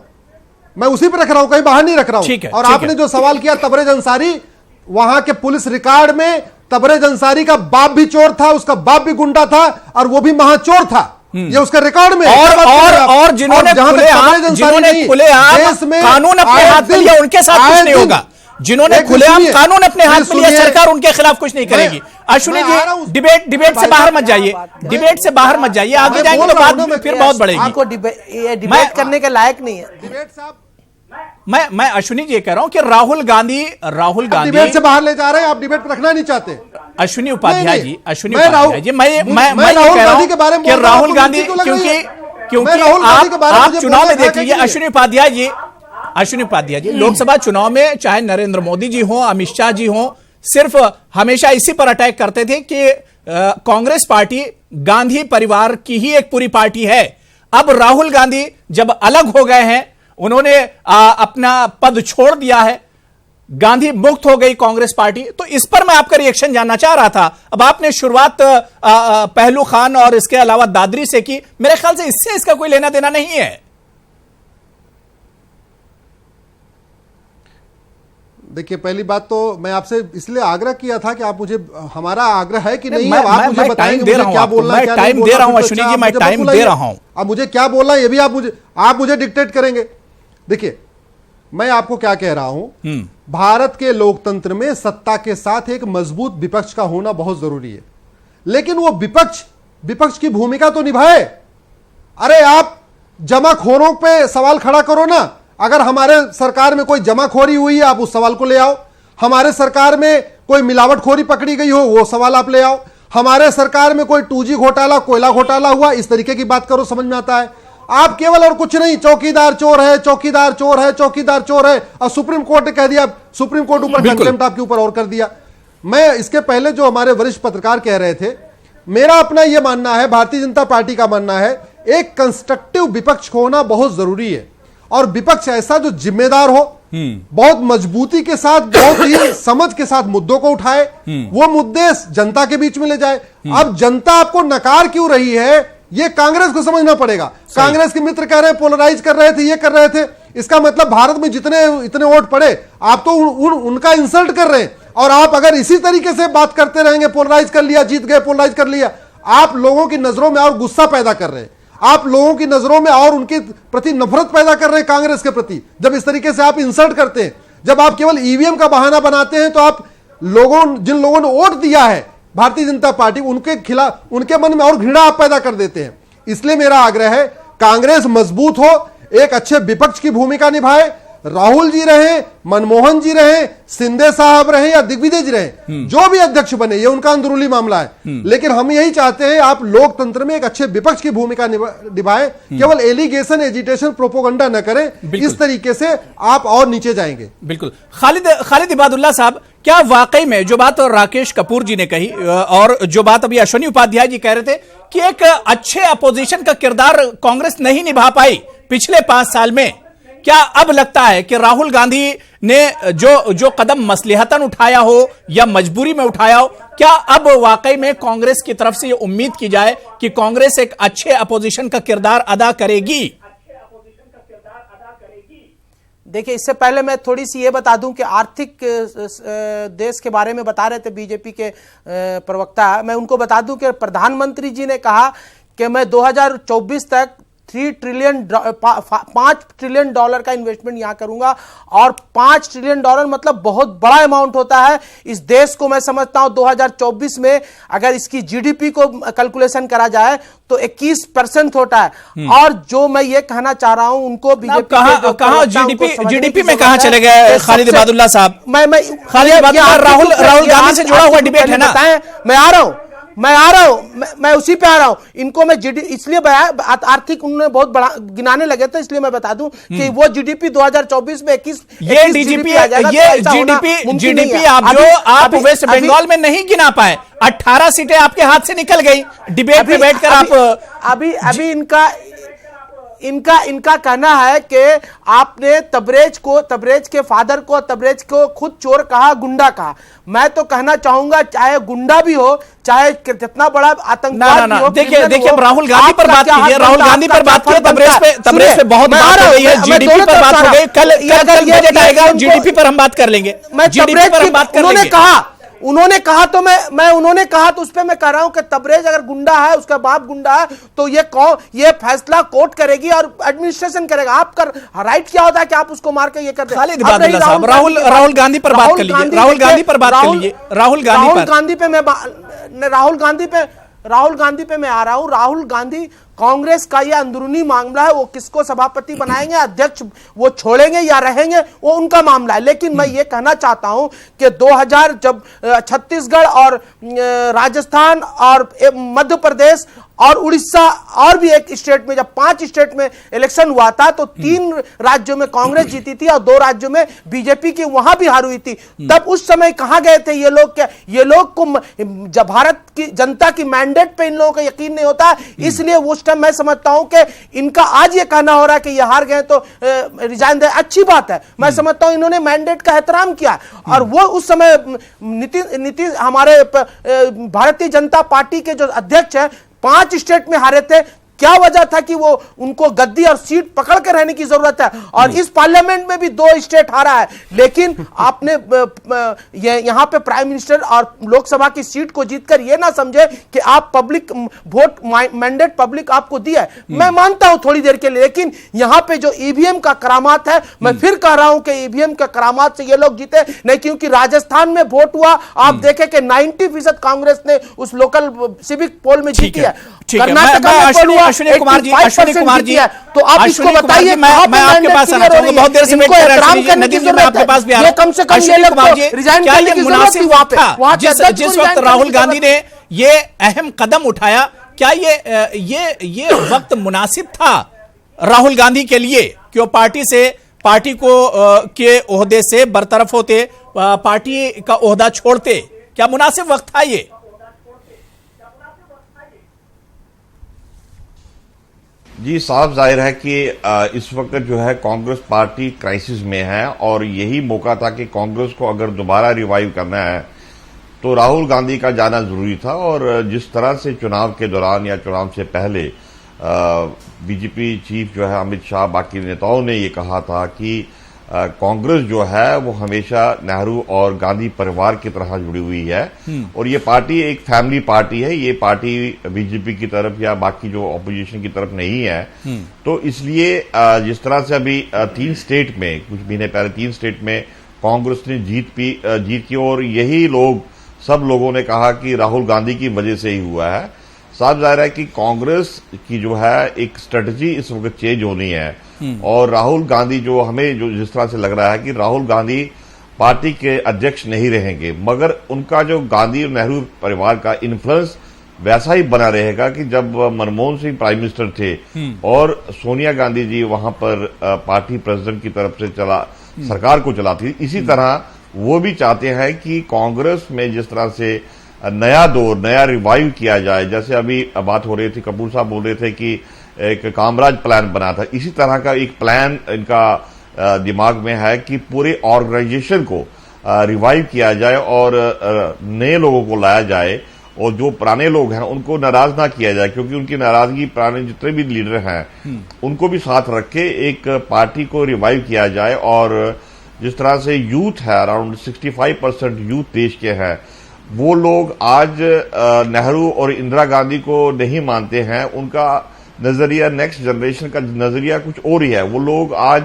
मैं उसी पे रख रहा हूं, कहीं बाहर नहीं रख रहा ठीक है, हूं। और ठीक आपने है। जो सवाल किया तबरेज अंसारी, वहां के पुलिस रिकॉर्ड में तबरेज अंसारी का बाप भी चोर था, उसका बाप भी गुंडा था और वो भी महाचोर था, ये उसका रिकॉर्ड में है। और जिन्होंने खुलेआम कानून अपने हाथ में लिया उनके साथ कुछ नहीं होगा। जिन्होंने खुलेआम कानून अपने हाथ में लिया, सरकार उनके खिलाफ कुछ नहीं करेगी। अश्विनी जी, डिबेट से बाहर मत जाइए, डिबेट से बाहर मत जाइए, आगे जाएंगे तो बात फिर बहुत बढ़ेगी। आपको डिबेट करने के लायक नहीं है। डिबेट साहब, मैं अश्विनी जी कह रहा हूं कि राहुल गांधी डिबेट से बाहर ले जा रहे हैं, आप डिबेट रखना नहीं चाहते। अश्विनी उपाध्याय जी, अश्विनी मैं उपाध्याय जी, मैं राहुल गांधी के बारे में कि राहुल गांधी, क्योंकि आप चुनाव में देख लीजिए अश्विनी उपाध्याय जी, लोकसभा चुनाव में चाहे नरेंद्र मोदी जी हो, अमित शाह जी हो, सिर्फ हमेशा इसी पर अटैक करते थे कि कांग्रेस पार्टी गांधी परिवार की ही एक पूरी पार्टी है। अब राहुल गांधी जब अलग हो गए हैं, उन्होंने अपना पद छोड़ दिया है, गांधी मुक्त हो गई कांग्रेस पार्टी, तो इस पर मैं आपका रिएक्शन जानना चाह रहा था। अब आपने शुरुआत पहलू खान और इसके अलावा दादरी से की, मेरे ख्याल से इससे इसका कोई लेना देना नहीं है। देखिए, पहली बात तो मैं आपसे इसलिए आग्रह किया था कि आप मुझे, हमारा आग्रह है कि नहीं, मैं आप मुझे बताएंगे मुझे क्या बोलना है, मैं टाइम दे रहा हूं अश्विनी जी, मैं टाइम दे रहा हूं। अब मुझे क्या बोलना है ये भी आप मुझे डिक्टेट करेंगे। देखिए, मैं आपको क्या कह रहा हूं, भारत के लोकतंत्र में सत्ता के साथ एक मजबूत विपक्ष का होना बहुत जरूरी है, लेकिन वो विपक्ष की भूमिका तो निभाए। अरे आप जमाखोरों पे सवाल खड़ा करो ना। अगर हमारे सरकार में कोई जमाखोरी हुई है, आप उस सवाल को ले आओ। हमारे सरकार में कोई मिलावटखोरी पकड़ी गई हो, वो सवाल आप ले आओ। हमारे सरकार में कोई 2G घोटाला, कोयला घोटाला हुआ, इस तरीके की बात करो, समझ में आता है। आप केवल और कुछ नहीं, चौकीदार चोर है, चौकीदार चोर है, चौकीदार चोर है, और सुप्रीम कोर्ट ने कह दिया, सुप्रीम कोर्ट ऊपर कंटेम्प्ट आपके ऊपर और कर दिया। मैं इसके पहले जो हमारे वरिष्ठ पत्रकार कह रहे थे, मेरा अपना यह मानना है, भारतीय जनता पार्टी का मानना है, एक कंस्ट्रक्टिव विपक्ष होना बहुत जरूरी है। और विपक्ष ऐसा जो जिम्मेदार हो, बहुत मजबूती के साथ, बहुत ही समझ के साथ मुद्दों को उठाए, वो मुद्दे जनता के बीच में ले जाए। अब जनता आपको नकार क्यों रही है, ये कांग्रेस को समझना पड़ेगा। कांग्रेस के मित्र कह रहे हैं पोलराइज कर रहे थे, ये कर रहे थे, इसका मतलब भारत में जितने इतने वोट पड़े, आप तो उनका इंसल्ट कर रहे हैं। और आप अगर इसी तरीके से बात करते रहेंगे, पोलराइज कर लिया, जीत गए, पोलराइज कर लिया, आप लोगों की नजरों में और गुस्सा पैदा कर रहे हैं, आप लोगों की नजरों में और उनके प्रति नफरत पैदा कर रहे हैं कांग्रेस के प्रति। जब इस तरीके से आप इंसल्ट करते हैं, जब आप केवल ईवीएम का बहाना बनाते हैं, तो आप जिन लोगों ने वोट दिया है भारतीय जनता पार्टी, उनके खिलाफ, उनके मन में और घृणा आप पैदा कर देते हैं। इसलिए मेरा आग्रह है, कांग्रेस मजबूत हो, एक अच्छे विपक्ष की भूमिका निभाए। राहुल जी रहे, मनमोहन जी रहे, शिंदे साहब रहे या दिग्विजय जी रहे, जो भी अध्यक्ष बने, ये उनका अंदरूनी मामला है, लेकिन हम यही चाहते हैं आप लोकतंत्र में एक अच्छे विपक्ष की भूमिका निभाएं, केवल एलिगेशन, एजिटेशन, प्रोपोगंडा न करें। इस तरीके से आप और नीचे जाएंगे। बिल्कुल। खालिद इबादुल्ला साहब, क्या वाकई में जो बात राकेश कपूर जी ने कही और जो बात अभी अश्विनी उपाध्याय जी कह रहे थे कि एक अच्छे अपोजिशन का किरदार कांग्रेस नहीं निभा पाई पिछले 5 साल में, क्या अब लगता है कि राहुल गांधी ने जो कदम मसलिहतन उठाया हो या मजबूरी में उठाया हो, क्या अब वाकई में कांग्रेस की तरफ से ये उम्मीद की जाए कि कांग्रेस एक अच्छे अपोजिशन का किरदार अदा करेगी? देखिए, इससे पहले मैं थोड़ी सी ये बता दूं कि आर्थिक देश के बारे में बता रहे थे बीजेपी के प्रवक्ता। मैं उनको बता दूं कि प्रधानमंत्री जी ने कहा कि मैं 2024 तक 5 ट्रिलियन डॉलर का इन्वेस्टमेंट यहां करूंगा। और 5 ट्रिलियन डॉलर मतलब बहुत बड़ा अमाउंट होता है। इस देश को मैं समझता हूं 2024 में अगर इसकी जीडीपी को कैलकुलेशन करा जाए तो 21% होता है। और जो मैं ये कहना चाह रहा हूं उनको, बीजेपी कहां जीडीपी में कहां चले गए खालिद इबादुल्ला साहब? खालिद इबादुल्ला राहुल गांधी से जुड़ा हुआ डिबेट है ना। मैं आ रहा हूं, मैं उसी पे आ रहा हूं। इनको मैं इसलिए आर्थिक उन्होंने बहुत बड़ा गिनाने लगे थे, इसलिए मैं बता दूं कि वो जीडीपी 2024 में 21 जीडीपी आप वेस्ट बंगाल में नहीं गिना पाए। 18 सीटें आपके हाथ से निकल गई डिबेट में बैठकर। आप अभी इनका इनका कहना है कि आपने तबरेज के फादर को, तबरेज को खुद चोर कहा, गुंडा कहा। मैं तो कहना चाहूंगा चाहे गुंडा भी हो, चाहे जितना बड़ा आतंकवाद भी हो। देखिए राहुल गांधी पर बात कीजिए, राहुल गांधी पर बात कीजिए, तबरेज पे बहुत बात हो गई है, जीडीपी पर बात हो गई, कल बजट आएगा, जीडीपी पर हम बात कर लेंगे, जीडीपी पर हम बात कर लेंगे। उन्होंने कहा तो मैं उन्होंने कहा तो उस पर मैं कह रहा हूं कि तबरेज अगर गुंडा है, उसका बाप गुंडा है, तो ये फैसला कोर्ट करेगी और एडमिनिस्ट्रेशन करेगा। आपका राइट क्या होता है कि आप उसको मार के ये कर दें? राहुल गांधी पर बात कर लीजिए, राहुल गांधी पर बात कर लीजिए, राहुल गांधी पे मैं आ रहा हूं। राहुल गांधी, कांग्रेस का यह अंदरूनी मामला है, वो किसको सभापति बनाएंगे, अध्यक्ष वो छोड़ेंगे या रहेंगे, वो उनका मामला है। लेकिन मैं ये कहना चाहता हूं कि 2000 जब छत्तीसगढ़ और राजस्थान और मध्य प्रदेश और उड़ीसा और भी एक स्टेट में, जब 5 स्टेट में इलेक्शन हुआ था, तो 3 राज्यों में कांग्रेस जीती थी और 2 राज्यों में बीजेपी की वहां भी हार हुई थी। तब उस समय कहां गए थे ये लोग? क्या ये लोग को जब भारत की जनता की मैंडेट पे इन लोगों का यकीन नहीं होता, इसलिए उस टाइम मैं समझता हूं कि इनका आज ये कहना हो रहा है कि ये हार गए तो रिजाइन दे, अच्छी बात है। मैं समझता हूं इन्होंने मैंडेट का एहतराम किया और वो उस समय नीतीश हमारे भारतीय जनता पार्टी के जो अध्यक्ष है, 5 स्टेट में हारे थे। क्या वजह था कि वो उनको गद्दी और सीट पकड़ के रहने की जरूरत है? और इस पार्लियामेंट में भी 2 स्टेट हारा है, लेकिन आपने यहां पे प्राइम मिनिस्टर और लोकसभा की सीट को जीतकर ये ना समझे कि आप पब्लिक वोट मैंडेट पब्लिक आपको दिया है। मैं मानता हूं थोड़ी देर के लिए, लेकिन यहां पे जो ईवीएम का करामात है, मैं फिर कह रहा हूं कि ईवीएम का करामात से ये लोग जीते नहीं, क्योंकि राजस्थान में वोट हुआ, आप देखें कि 90% कांग्रेस ने उस लोकल सिविक पोल में जीती है। कर्नाटक में अश्विनी कुमार जी, तो आप इसको बताइए, मैं आपके पास आना चाहूंगा, बहुत देर से वेट कर रहा हूं, नदीम जी मैं आपके पास भी आ रहा हूं। कम से कम ये कुमार जी, क्या ये मुनासिब था जिस वक्त राहुल गांधी ने ये अहम कदम उठाया, क्या ये वक्त मुनासिब था राहुल गांधी के लिए कि वो पार्टी को के ओहदे से बरतरफ होते, पार्टी का ओहदा छोड़ते? क्या मुनासिब वक्त था ये? जी, साफ जाहिर है कि इस वक्त जो है कांग्रेस पार्टी क्राइसिस में है और यही मौका था कि कांग्रेस को अगर दोबारा रिवाइव करना है तो राहुल गांधी का जाना जरूरी था। और जिस तरह से चुनाव के दौरान या चुनाव से पहले बीजेपी चीफ जो है अमित शाह, बाकी नेताओं ने ये कहा था कि कांग्रेस जो है वो हमेशा नेहरू और गांधी परिवार की तरह जुड़ी हुई है और ये पार्टी एक फैमिली पार्टी है, ये पार्टी बीजेपी की तरफ या बाकी जो ऑपोजिशन की तरफ नहीं है। तो इसलिए जिस तरह से अभी 3 स्टेट में, कुछ महीने पहले 3 स्टेट में कांग्रेस ने जीत की और यही सब लोगों ने कहा कि राहुल गांधी की वजह से ही हुआ है। साफ जाहिर है कि कांग्रेस की जो है एक स्ट्रेटजी इस वक्त चेंज होनी है और राहुल गांधी जो हमें जो जिस तरह से लग रहा है कि राहुल गांधी पार्टी के अध्यक्ष नहीं रहेंगे, मगर उनका जो गांधी और नेहरू परिवार का इन्फ्लुएंस वैसा ही बना रहेगा कि जब मनमोहन सिंह प्राइम मिनिस्टर थे और सोनिया गांधी जी वहां पर पार्टी प्रेसिडेंट की तरफ से सरकार को चलाती, इसी तरह वो भी चाहते हैं कि कांग्रेस में जिस तरह से नया दौर, नया रिवाइव किया जाए। जैसे अभी बात हो रही थी, कपूर साहब बोल रहे थे कि एक कामराज प्लान बना था, इसी तरह का एक प्लान इनका दिमाग में है कि पूरे ऑर्गेनाइजेशन को रिवाइव किया जाए और नए लोगों को लाया जाए और जो पुराने लोग हैं उनको नाराज ना किया जाए, क्योंकि उनकी नाराजगी पुराने जितने भी लीडर हैं उनको भी साथ रख के एक पार्टी को रिवाइव किया जाए। और जिस तरह से यूथ है, अराउंड 65% यूथ देश के हैं, वो लोग आज नेहरू और इंदिरा गांधी को नहीं मानते हैं। उनका नजरिया, नेक्स्ट जनरेशन का नजरिया कुछ और ही है। वो लोग आज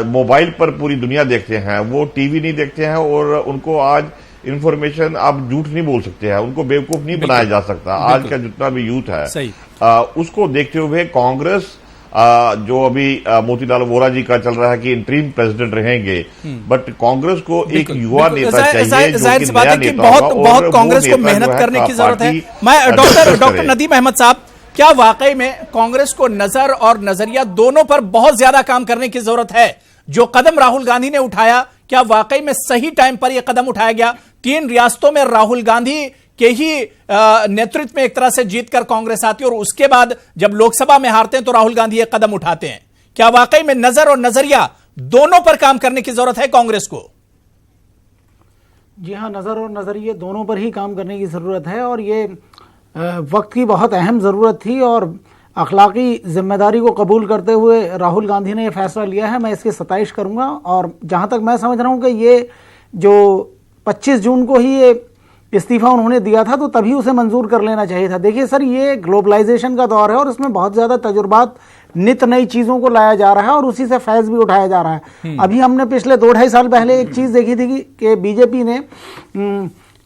मोबाइल पर पूरी दुनिया देखते हैं, वो टीवी नहीं देखते हैं और उनको आज इंफॉर्मेशन, आप झूठ नहीं बोल सकते हैं, उनको बेवकूफ नहीं बनाया जा सकता। आज का जितना भी यूथ है उसको देखते हुए कांग्रेस जो अभी मोतीलाल वोरा जी का चल रहा है कि इंटरिम प्रेसिडेंट रहेंगे, बट कांग्रेस को एक युवा नेता चाहिए जो कि नया नेता होगा बहुत कांग्रेस को मेहनत करने की जरूरत है। मैं डॉक्टर नदीम अहमद साहब, क्या वाकई में कांग्रेस को नजर और नजरिया दोनों पर बहुत ज्यादा काम करने की जरूरत है? जो कदम राहुल गांधी ने उठाया, क्या वाकई में सही टाइम पर यह कदम उठाया गया? 3 रियासतों में राहुल गांधी के ही नेतृत्व में एक तरह से जीतकर कांग्रेस आती है और उसके बाद जब लोकसभा में हारते हैं तो राहुल गांधी एक कदम उठाते हैं। क्या वाकई में नजर और नजरिया दोनों पर काम करने की जरूरत है कांग्रेस को? जी हाँ, नज़र और नज़रिए दोनों पर ही काम करने की ज़रूरत है और ये वक्त की बहुत अहम ज़रूरत थी और अखलाकी जिम्मेदारी को कबूल करते हुए राहुल गांधी ने ये फैसला लिया है। मैं इसकी सताइश करूंगा और जहाँ तक मैं समझ रहा हूँ कि ये जो 25 जून को ही ये इस्तीफा उन्होंने दिया था तो तभी उसे मंजूर कर लेना चाहिए था। देखिए सर, ये ग्लोबलाइजेशन का दौर है और इसमें बहुत ज़्यादा तजुर्बात, नित नई चीज़ों को लाया जा रहा है और उसी से फैज़ भी उठाया जा रहा है। अभी हमने पिछले 2-2.5 साल पहले एक चीज़ देखी थी कि बीजेपी ने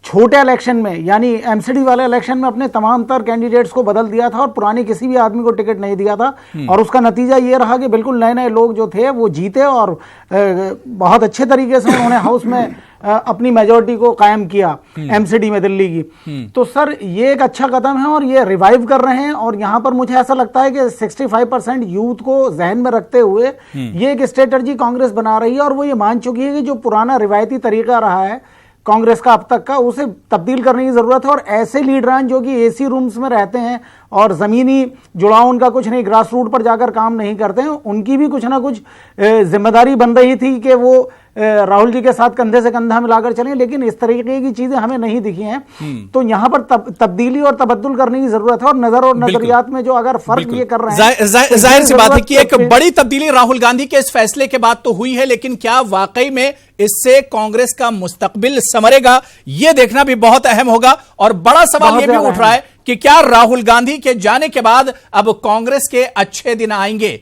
छोटे इलेक्शन में यानी एमसीडी वाले इलेक्शन में अपने तमाम तर कैंडिडेट्स को बदल दिया था और पुराने किसी भी आदमी को टिकट नहीं दिया था और उसका नतीजा ये रहा कि बिल्कुल नए नए लोग जो थे वो जीते और बहुत अच्छे तरीके से उन्होंने हाउस में अपनी मेजोरिटी को कायम किया एमसीडी में दिल्ली की। तो सर ये एक अच्छा कदम है और ये रिवाइव कर रहे हैं और यहाँ पर मुझे ऐसा लगता है कि 65% यूथ को जहन में रखते हुए ये एक स्ट्रेटजी कांग्रेस बना रही है और वो ये मान चुकी है कि जो पुराना रिवायती तरीका रहा है कांग्रेस का अब तक का, उसे तब्दील करने की जरूरत है और ऐसे लीडरान जो कि एसी रूम्स में रहते हैं और जमीनी जुड़ाव उनका कुछ नहीं, ग्रास रूट पर जाकर काम नहीं करते हैं, उनकी भी कुछ ना कुछ जिम्मेदारी बन रही थी कि वो राहुल जी के साथ कंधे से कंधा मिलाकर चलें, लेकिन इस तरीके की चीजें हमें नहीं दिखी हैं। तो यहाँ पर तब्दीली और तबद्दुल करने की जरूरत है और नजर और नजरियात में जो अगर फर्क ये कर रहे हैं, जाहिर सी बात है कि एक बड़ी तब्दीली राहुल गांधी के इस फैसले के बाद तो हुई है, लेकिन क्या वाकई में इससे कांग्रेस का मुस्तकबिल संवरेगा, ये देखना भी बहुत अहम होगा। और बड़ा सवाल यह भी उठ रहा है कि क्या राहुल गांधी के जाने के बाद अब कांग्रेस के अच्छे दिन आएंगे?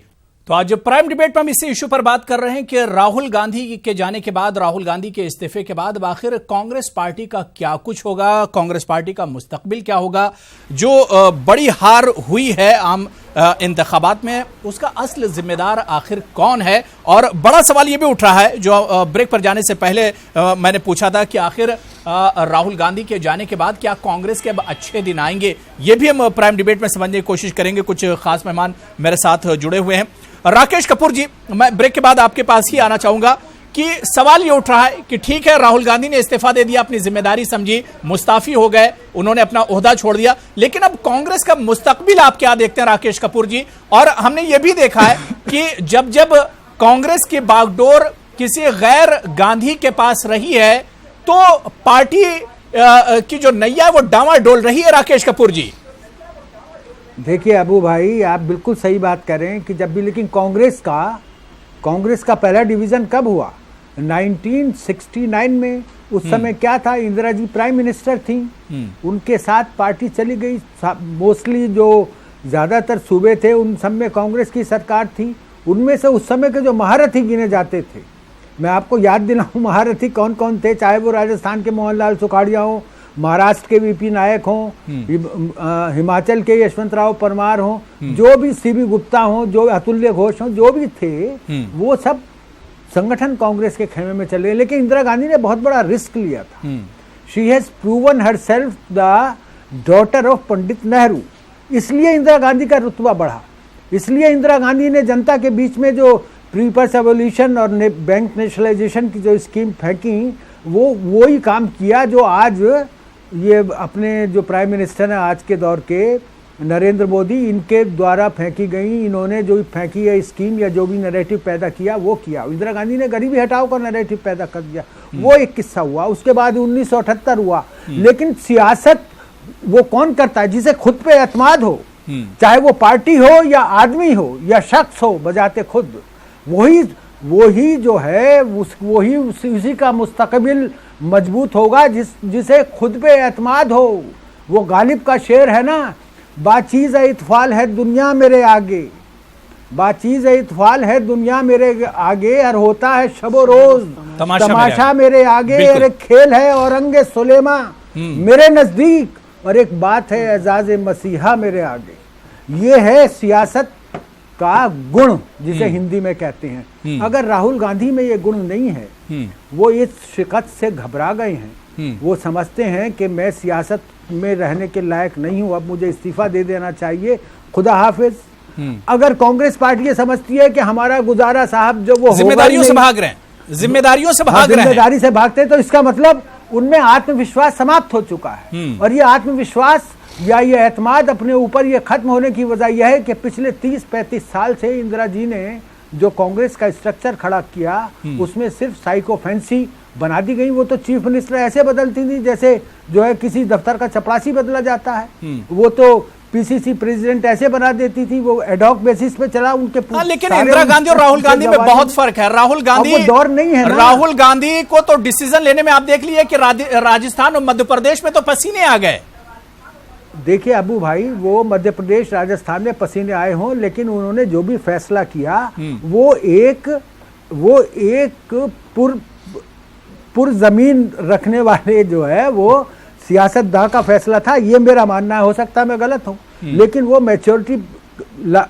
तो आज प्राइम डिबेट में हम इसी इश्यू पर बात कर रहे हैं कि राहुल गांधी के जाने के बाद, राहुल गांधी के इस्तीफे के बाद आखिर कांग्रेस पार्टी का क्या कुछ होगा, कांग्रेस पार्टी का मुस्तकबिल क्या होगा। जो बड़ी हार हुई है आम इंतखाबात में, उसका असल जिम्मेदार आखिर कौन है? और बड़ा सवाल यह भी उठ रहा है जो ब्रेक पर जाने से पहले मैंने पूछा था कि आखिर राहुल गांधी के जाने के बाद क्या कांग्रेस के अब अच्छे दिन आएंगे? ये भी हम प्राइम डिबेट में समझने की कोशिश करेंगे। कुछ खास मेहमान मेरे साथ जुड़े हुए हैं। राकेश कपूर जी, मैं ब्रेक के बाद आपके पास ही आना चाहूंगा कि सवाल ये उठ रहा है कि ठीक है, राहुल गांधी ने इस्तीफा दे दिया, अपनी जिम्मेदारी समझी, मुस्ताफी हो गए, उन्होंने अपना ओहदा छोड़ दिया, लेकिन अब कांग्रेस का मुस्तकबिल आप क्या देखते हैं राकेश कपूर जी? और हमने ये भी देखा है कि जब जब कांग्रेस की बागडोर किसी गैर गांधी के पास रही है तो पार्टी की जो नैया है वो डामाडोल रही है। राकेश कपूर जी, देखिए अबू भाई, आप बिल्कुल सही बात कर रहे हैं कि जब भी, लेकिन कांग्रेस का पहला डिवीजन कब हुआ? 1969 में। उस समय क्या था, इंदिरा जी प्राइम मिनिस्टर थी, उनके साथ पार्टी चली गई। मोस्टली जो ज़्यादातर सूबे थे उन सब में कांग्रेस की सरकार थी। उनमें से उस समय के जो महारथी गिने जाते थे, मैं आपको याद दिलाऊं महारथी कौन कौन थे, चाहे वो राजस्थान के मोहनलाल सुखाड़िया हो, महाराष्ट्र के वीपी नायक हों, हिमाचल के यशवंतराव परमार हों, जो भी सीबी गुप्ता हों, जो अतुल्य घोष हों, जो भी थे, वो सब संगठन कांग्रेस के खेमे में चले। लेकिन इंदिरा गांधी ने बहुत बड़ा रिस्क लिया था। She has proven herself the daughter of Pandit Nehru, इसलिए इंदिरा गांधी का रुतबा बढ़ा। इसलिए इंदिरा गांधी ने जनता के बीच में जो प्रीपर्स एवोल्यूशन और बैंक नेशनलाइजेशन की जो स्कीम फेंकी, वो ही काम किया जो आज ये अपने जो प्राइम मिनिस्टर हैं आज के दौर के नरेंद्र मोदी, इनके द्वारा फेंकी गई, इन्होंने जो फेंकी है स्कीम या जो भी नैरेटिव पैदा किया वो किया। इंदिरा गांधी ने गरीबी हटाओ का नैरेटिव पैदा कर दिया, वो एक किस्सा हुआ। उसके बाद 1978 हुआ। लेकिन सियासत वो कौन करता है? जिसे खुद पे एतमाद हो, चाहे वो पार्टी हो या आदमी हो या शख्स हो बजाते खुद, वही जो है वही उसी का मुस्तकबिल मजबूत होगा जिसे खुद पे एतमाद हो। वो गालिब का शेर है ना, बाचीज़ इत्फाल है दुनिया मेरे आगे, बाचीज़ इत्फाल है दुनिया मेरे आगे, और होता है शबो रोज तमाशा मेरे आगे, और एक खेल है औरंगे सुलेमा मेरे नजदीक, और एक बात है एजाज मसीहा मेरे आगे। ये है सियासत का गुण जिसे हिंदी में कहते हैं। अगर राहुल गांधी में ये गुण नहीं है, वो इस शिकस्त से घबरा गए हैं, वो समझते हैं कि मैं सियासत में रहने के लायक नहीं हूं, अब मुझे इस्तीफा दे देना चाहिए, खुदा हाफिज। अगर कांग्रेस पार्टी ये समझती है कि हमारा गुजारा साहब जो वो जिम्मेदारियों से भाग रहे हैं, जिम्मेदारी से भागते हैं, तो इसका मतलब उनमें आत्मविश्वास समाप्त हो चुका है। और ये आत्मविश्वास या ये एतमाद अपने ऊपर ये खत्म होने की वजह यह है कि पिछले 30-35 साल से इंदिरा जी ने जो कांग्रेस का स्ट्रक्चर खड़ा किया उसमें सिर्फ साइकोफेंसी बना दी गई। वो तो चीफ मिनिस्टर ऐसे बदलती थी जैसे जो है किसी दफ्तर का चपरासी बदला जाता है। वो तो पीसीसी प्रेसिडेंट ऐसे बना देती थी, वो एडॉक बेसिस पे चला उनके। लेकिन इंदिरा गांधी और राहुल गांधी में बहुत फर्क है। राहुल गांधी दौर नहीं है। राहुल गांधी को तो डिसीजन लेने में आप देख लिए कि राजस्थान और मध्य प्रदेश में तो पसीने आ गए। देखिए अबू भाई, वो मध्य प्रदेश राजस्थान में पसीने आए हों, लेकिन उन्होंने जो भी फैसला किया वो एक पुरजमीन रखने वाले जो है वो सियासतदान का फैसला था। ये मेरा मानना है, हो सकता है मैं गलत हूं, लेकिन वो मैच्योरिटी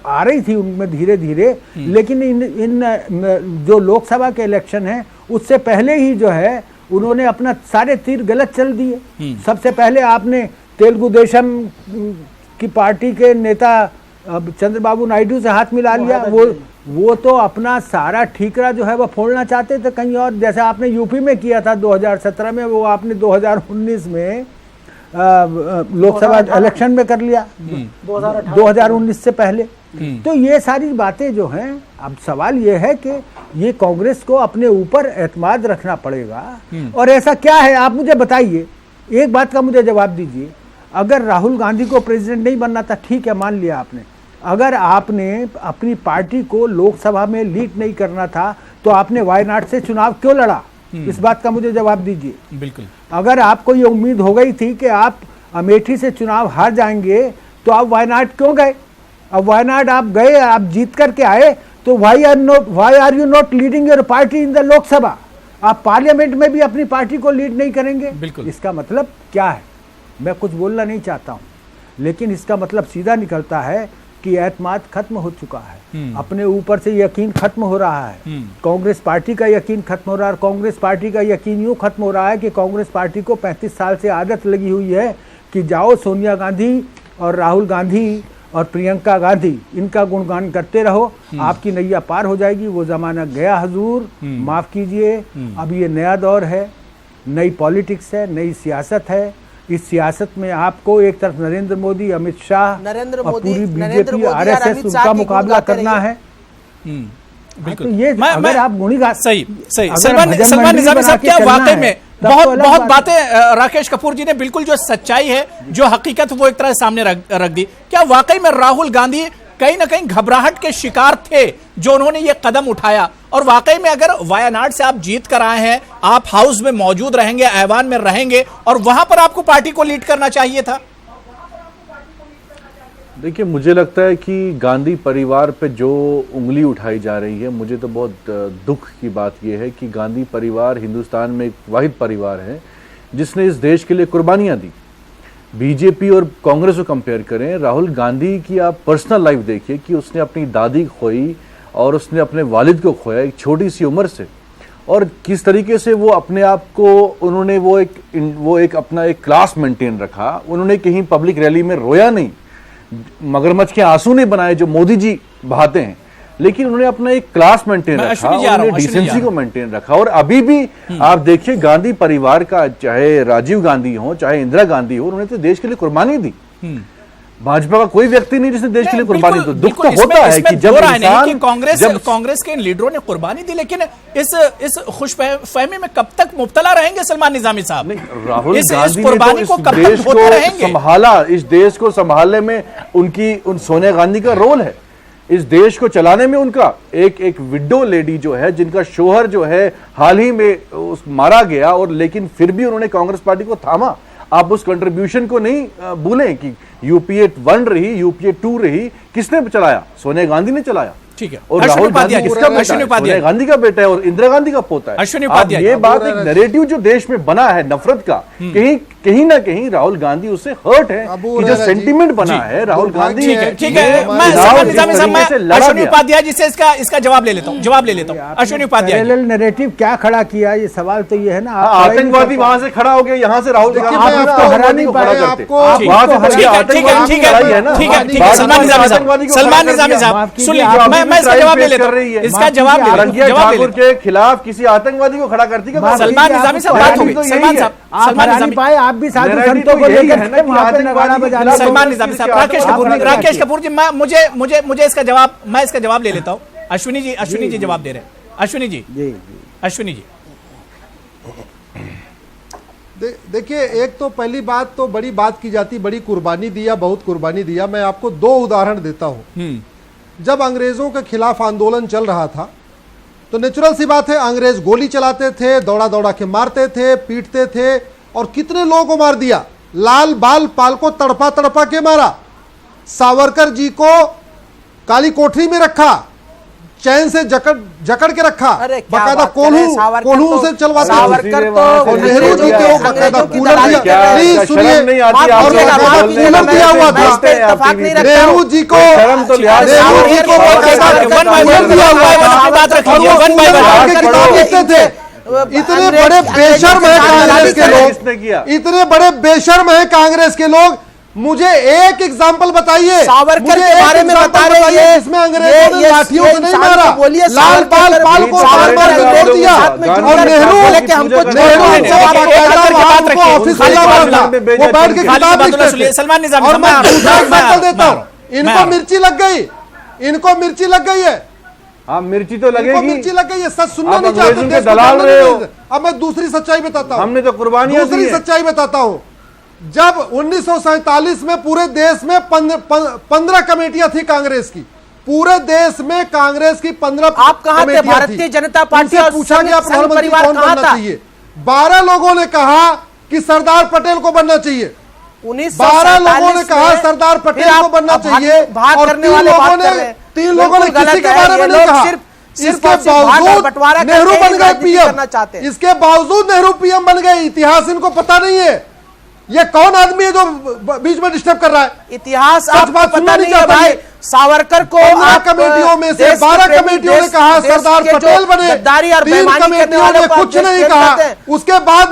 आ रही थी उनमें धीरे धीरे। लेकिन इन जो लोकसभा के इलेक्शन है उससे पहले ही जो है उन्होंने अपना सारे तीर गलत चल दिए। सबसे पहले आपने तेलुगु देशम की पार्टी के नेता चंद्रबाबू नायडू से हाथ मिला लिया। वो तो अपना सारा ठीकरा जो है वो फोड़ना चाहते थे कहीं और, जैसे आपने यूपी में किया था 2017 में, वो आपने 2019 में लोकसभा इलेक्शन में कर लिया 2019 से पहले। तो ये सारी बातें जो हैं, अब सवाल ये है कि ये कांग्रेस को अपने ऊपर एतमाद रखना पड़ेगा। और ऐसा क्या है आप मुझे बताइए, एक बात का मुझे जवाब दीजिए। अगर राहुल गांधी को प्रेसिडेंट नहीं बनना था, ठीक है मान लिया आपने, अगर आपने अपनी पार्टी को लोकसभा में लीड नहीं करना था तो आपने वायनाड से चुनाव क्यों लड़ा? इस बात का मुझे जवाब दीजिए। बिल्कुल। अगर आपको ये उम्मीद हो गई थी कि आप अमेठी से चुनाव हार जाएंगे तो आप वायनाड क्यों गए? अब वायनाड आप गए, आप जीत करके आए, तो why are you not leading your party in the Lok Sabha? आप पार्लियामेंट में भी अपनी पार्टी को लीड नहीं करेंगे। बिल्कुल। इसका मतलब क्या है? मैं कुछ बोलना नहीं चाहता हूं, लेकिन इसका मतलब सीधा निकलता है कि एतमाद खत्म हो चुका है, अपने ऊपर से यकीन खत्म हो रहा है। कांग्रेस पार्टी का यकीन खत्म हो रहा है। कांग्रेस पार्टी का यकीन यूं खत्म हो रहा है कि कांग्रेस पार्टी को 35 साल से आदत लगी हुई है कि जाओ सोनिया गांधी और राहुल गांधी और प्रियंका गांधी इनका गुणगान करते रहो, आपकी नैया पार हो जाएगी। वो जमाना गया हुजूर, माफ कीजिए। अब ये नया दौर है, नई पॉलिटिक्स है, नई सियासत है। इस सियासत में आपको एक तरफ नरेंद्र मोदी, अमित शाह और पूरी बीजेपी, आरएसएस, उनका मुकाबला करना है। बिल्कुल। तो ये अगर आप गुणगान सही सलमान निजामी साहब, क्या वाकई में बहुत बातें राकेश कपूर जी ने बिल्कुल जो सच्चाई है, जो हकीकत वो एक तरह सामने रख दी। क्या वाकई में राहुल गांधी कहीं ना कहीं घबराहट के शिकार थे जो उन्होंने ये कदम उठाया? और वाकई में अगर वायनाड से आप जीत कर आए हैं, आप हाउस में मौजूद रहेंगे, ऐवान में रहेंगे, और वहां पर आपको पार्टी को लीड करना चाहिए था? देखिए, मुझे लगता है कि गांधी परिवार पे जो उंगली उठाई जा रही है, मुझे तो बहुत दुख की बात यह है कि गांधी परिवार हिंदुस्तान में एक वाहिद परिवार है जिसने इस देश के लिए कुर्बानियां दी। बीजेपी और कांग्रेस को कंपेयर करें, राहुल गांधी की आप पर्सनल लाइफ देखिए कि उसने अपनी दादी खोई और उसने अपने वालिद को खोया एक छोटी सी उम्र से, और किस तरीके से वो अपने आप को उन्होंने वो एक अपना एक क्लास मेंटेन रखा। उन्होंने कहीं पब्लिक रैली में रोया नहीं, मगरमच्छ के आंसू नहीं बनाए जो मोदी जी बहाते हैं, लेकिन उन्होंने अपना एक क्लास मेंटेन रखा, उन्होंने डिसेंसी को मेंटेन रखा। और अभी भी आप देखिए गांधी परिवार का, चाहे राजीव गांधी हो चाहे इंदिरा गांधी हो, उन्होंने तो देश के लिए कुर्बानी दी। भाजपा का कोई व्यक्ति नहीं जिसने देश के लिए कुर्बानी दी। दुख तो होता है कि जब कांग्रेस के लीडरों ने कुर्बानी दी, लेकिन इस खुशफहमी में कब तक मुब्तला रहेंगे सलमान निजामी साहब? राहुल गांधी ने तो इस देश को संभाला, इस देश को संभालने में उन सोनिया गांधी का रोल है। इस देश को चलाने में उनका एक विडो लेडी जो है, जिनका शोहर जो है हाल ही में मारा गया, और लेकिन फिर भी उन्होंने कांग्रेस पार्टी को थामा। आप उस कंट्रीब्यूशन को नहीं भूलें कि यूपीए 1 रही, यूपीए 2 रही, किसने चलाया? सोनिया गांधी ने चलाया। ठीक है। और राहुल गांधी किसका बेटा है? सोनिया गांधी का बेटा है और इंदिरा गांधी का पोता है। ये बात एक नैरेटिव जो देश में बना है नफरत का, कहीं ना कहीं राहुल गांधी उससे हर्ट है कि जो सेंटीमेंट बना है राहुल गांधी। ठीक है, मैं अश्विनी उपाध्याय जी से इसका जवाब ले लेता हूँ। अश्विनी उपाध्याय, नैरेटिव क्या खड़ा किया? ये सवाल तो ये है ना, आतंकवादी वहां से खड़ा हो गया, यहाँ से राहुल गांधी सलमान निजामी साहब सुन लीजिए, मैं इसका जवाब ले लेता हूं। इसका जवाब ठाकुर के खिलाफ किसी आतंकवादी को खड़ा करती है। सलमान निजामी साहब बात हो गई। सलमान साहब आप सलमान हरा नहीं निजामी, पाए, आप भी साधु narrative संतों तो को यही लेकर है ना के कि वहां पे नगाड़ा आतंकवादी बजाने के को- सलमान निजामी साहब, राकेश आप कपूर जी, मुझे इसका जवाब, मैं इसका जवाब ले लेता हूं। अश्विनी जी जवाब दे रहे हैं। अश्विनी जी, अश्विनी जी, देखिए, एक तो पहली बात तो बड़ी बात की जाती, बड़ी कुर्बानी दिया, बहुत कुर्बानी दिया। मैं आपको दो उदाहरण देता हूं। जब अंग्रेजों के खिलाफ आंदोलन चल रहा था तो नेचुरल सी बात है, अंग्रेज गोली चलाते थे, दौड़ा दौड़ा के मारते थे, पीटते थे, और कितने लोगों को मार दिया। लाल बाल पाल को तड़पा तड़पा के मारा। सावरकर जी को काली कोठरी में रखा, चैन से जकड़ के रखा, बकायदा कोल्हू से चलवाते थे। और नेहरू जी को बकायदा कूलर दिया। प्लीज सुनिए, और कूलर दिया हुआ था। नेहरू जी को किताब लिखते थे। इतने बड़े बेशर्म है कांग्रेस के लोग, इतने बड़े बेशर्म है कांग्रेस के लोग। मुझे एक एग्जाम्पल बताइए, सावरकर के बारे में बता रहे हैं, इसमें अंग्रेजों ने लाठियों से नहीं मारा, लाल बाल पाल को बार बार तोड़ दिया। और नेहरू ऑफिस में था, वो बैठ के किताब लिखते थे। सलमान निजामी, और मैं दूसरा एग्जाम्पल देता हूँ, इनको मिर्ची लग गई, इनको मिर्ची लग गई है। हाँ, मिर्ची तो इनको लगेगी। मिर्ची लग गई है, सच सुनना आप नहीं चाहते, अंग्रेजों के देश को दलाल जानना रहे नहीं हो। चाहते। अब मैं दूसरी सच्चाई बताता हूँ, हमने तो कुर्बानियां दी दूसरी हैं। सच्चाई बताता हूँ। जब 1947 में पूरे देश में 15 कमेटियां थी कांग्रेस की, पूरे देश में कांग्रेस की 15 आप कहां थे? कमेटियां थी। भारतीय जनता पार्टी उनसे और पूछा गया संघ प्रधानमंत्री परिवार कौन कहां बनना था? चाहिए, 12 लोगों ने कहा कि सरदार पटेल को बनना चाहिए। 12 लोगों ने कहा सरदार पटेल को बनना चाहिए, और 3 लोगों ने किसी के बारे में नहीं कहा। इसके बावजूद नेहरू बन गए पीएम, इसके बावजूद नेहरू पीएम बन गए। इतिहास इनको पता नहीं है, ये कौन आदमी है जो बीच में डिस्टर्ब कर रहा है। इतिहास आपको बात पता सुनना नहीं नहीं है चाहता भाई। ये। सावरकर को 15 आप कमेटियों में से 12 कमेटियों ने कहा सरदार पटेल बने, 3 कमेटियों ने कुछ नहीं कहा। उसके बाद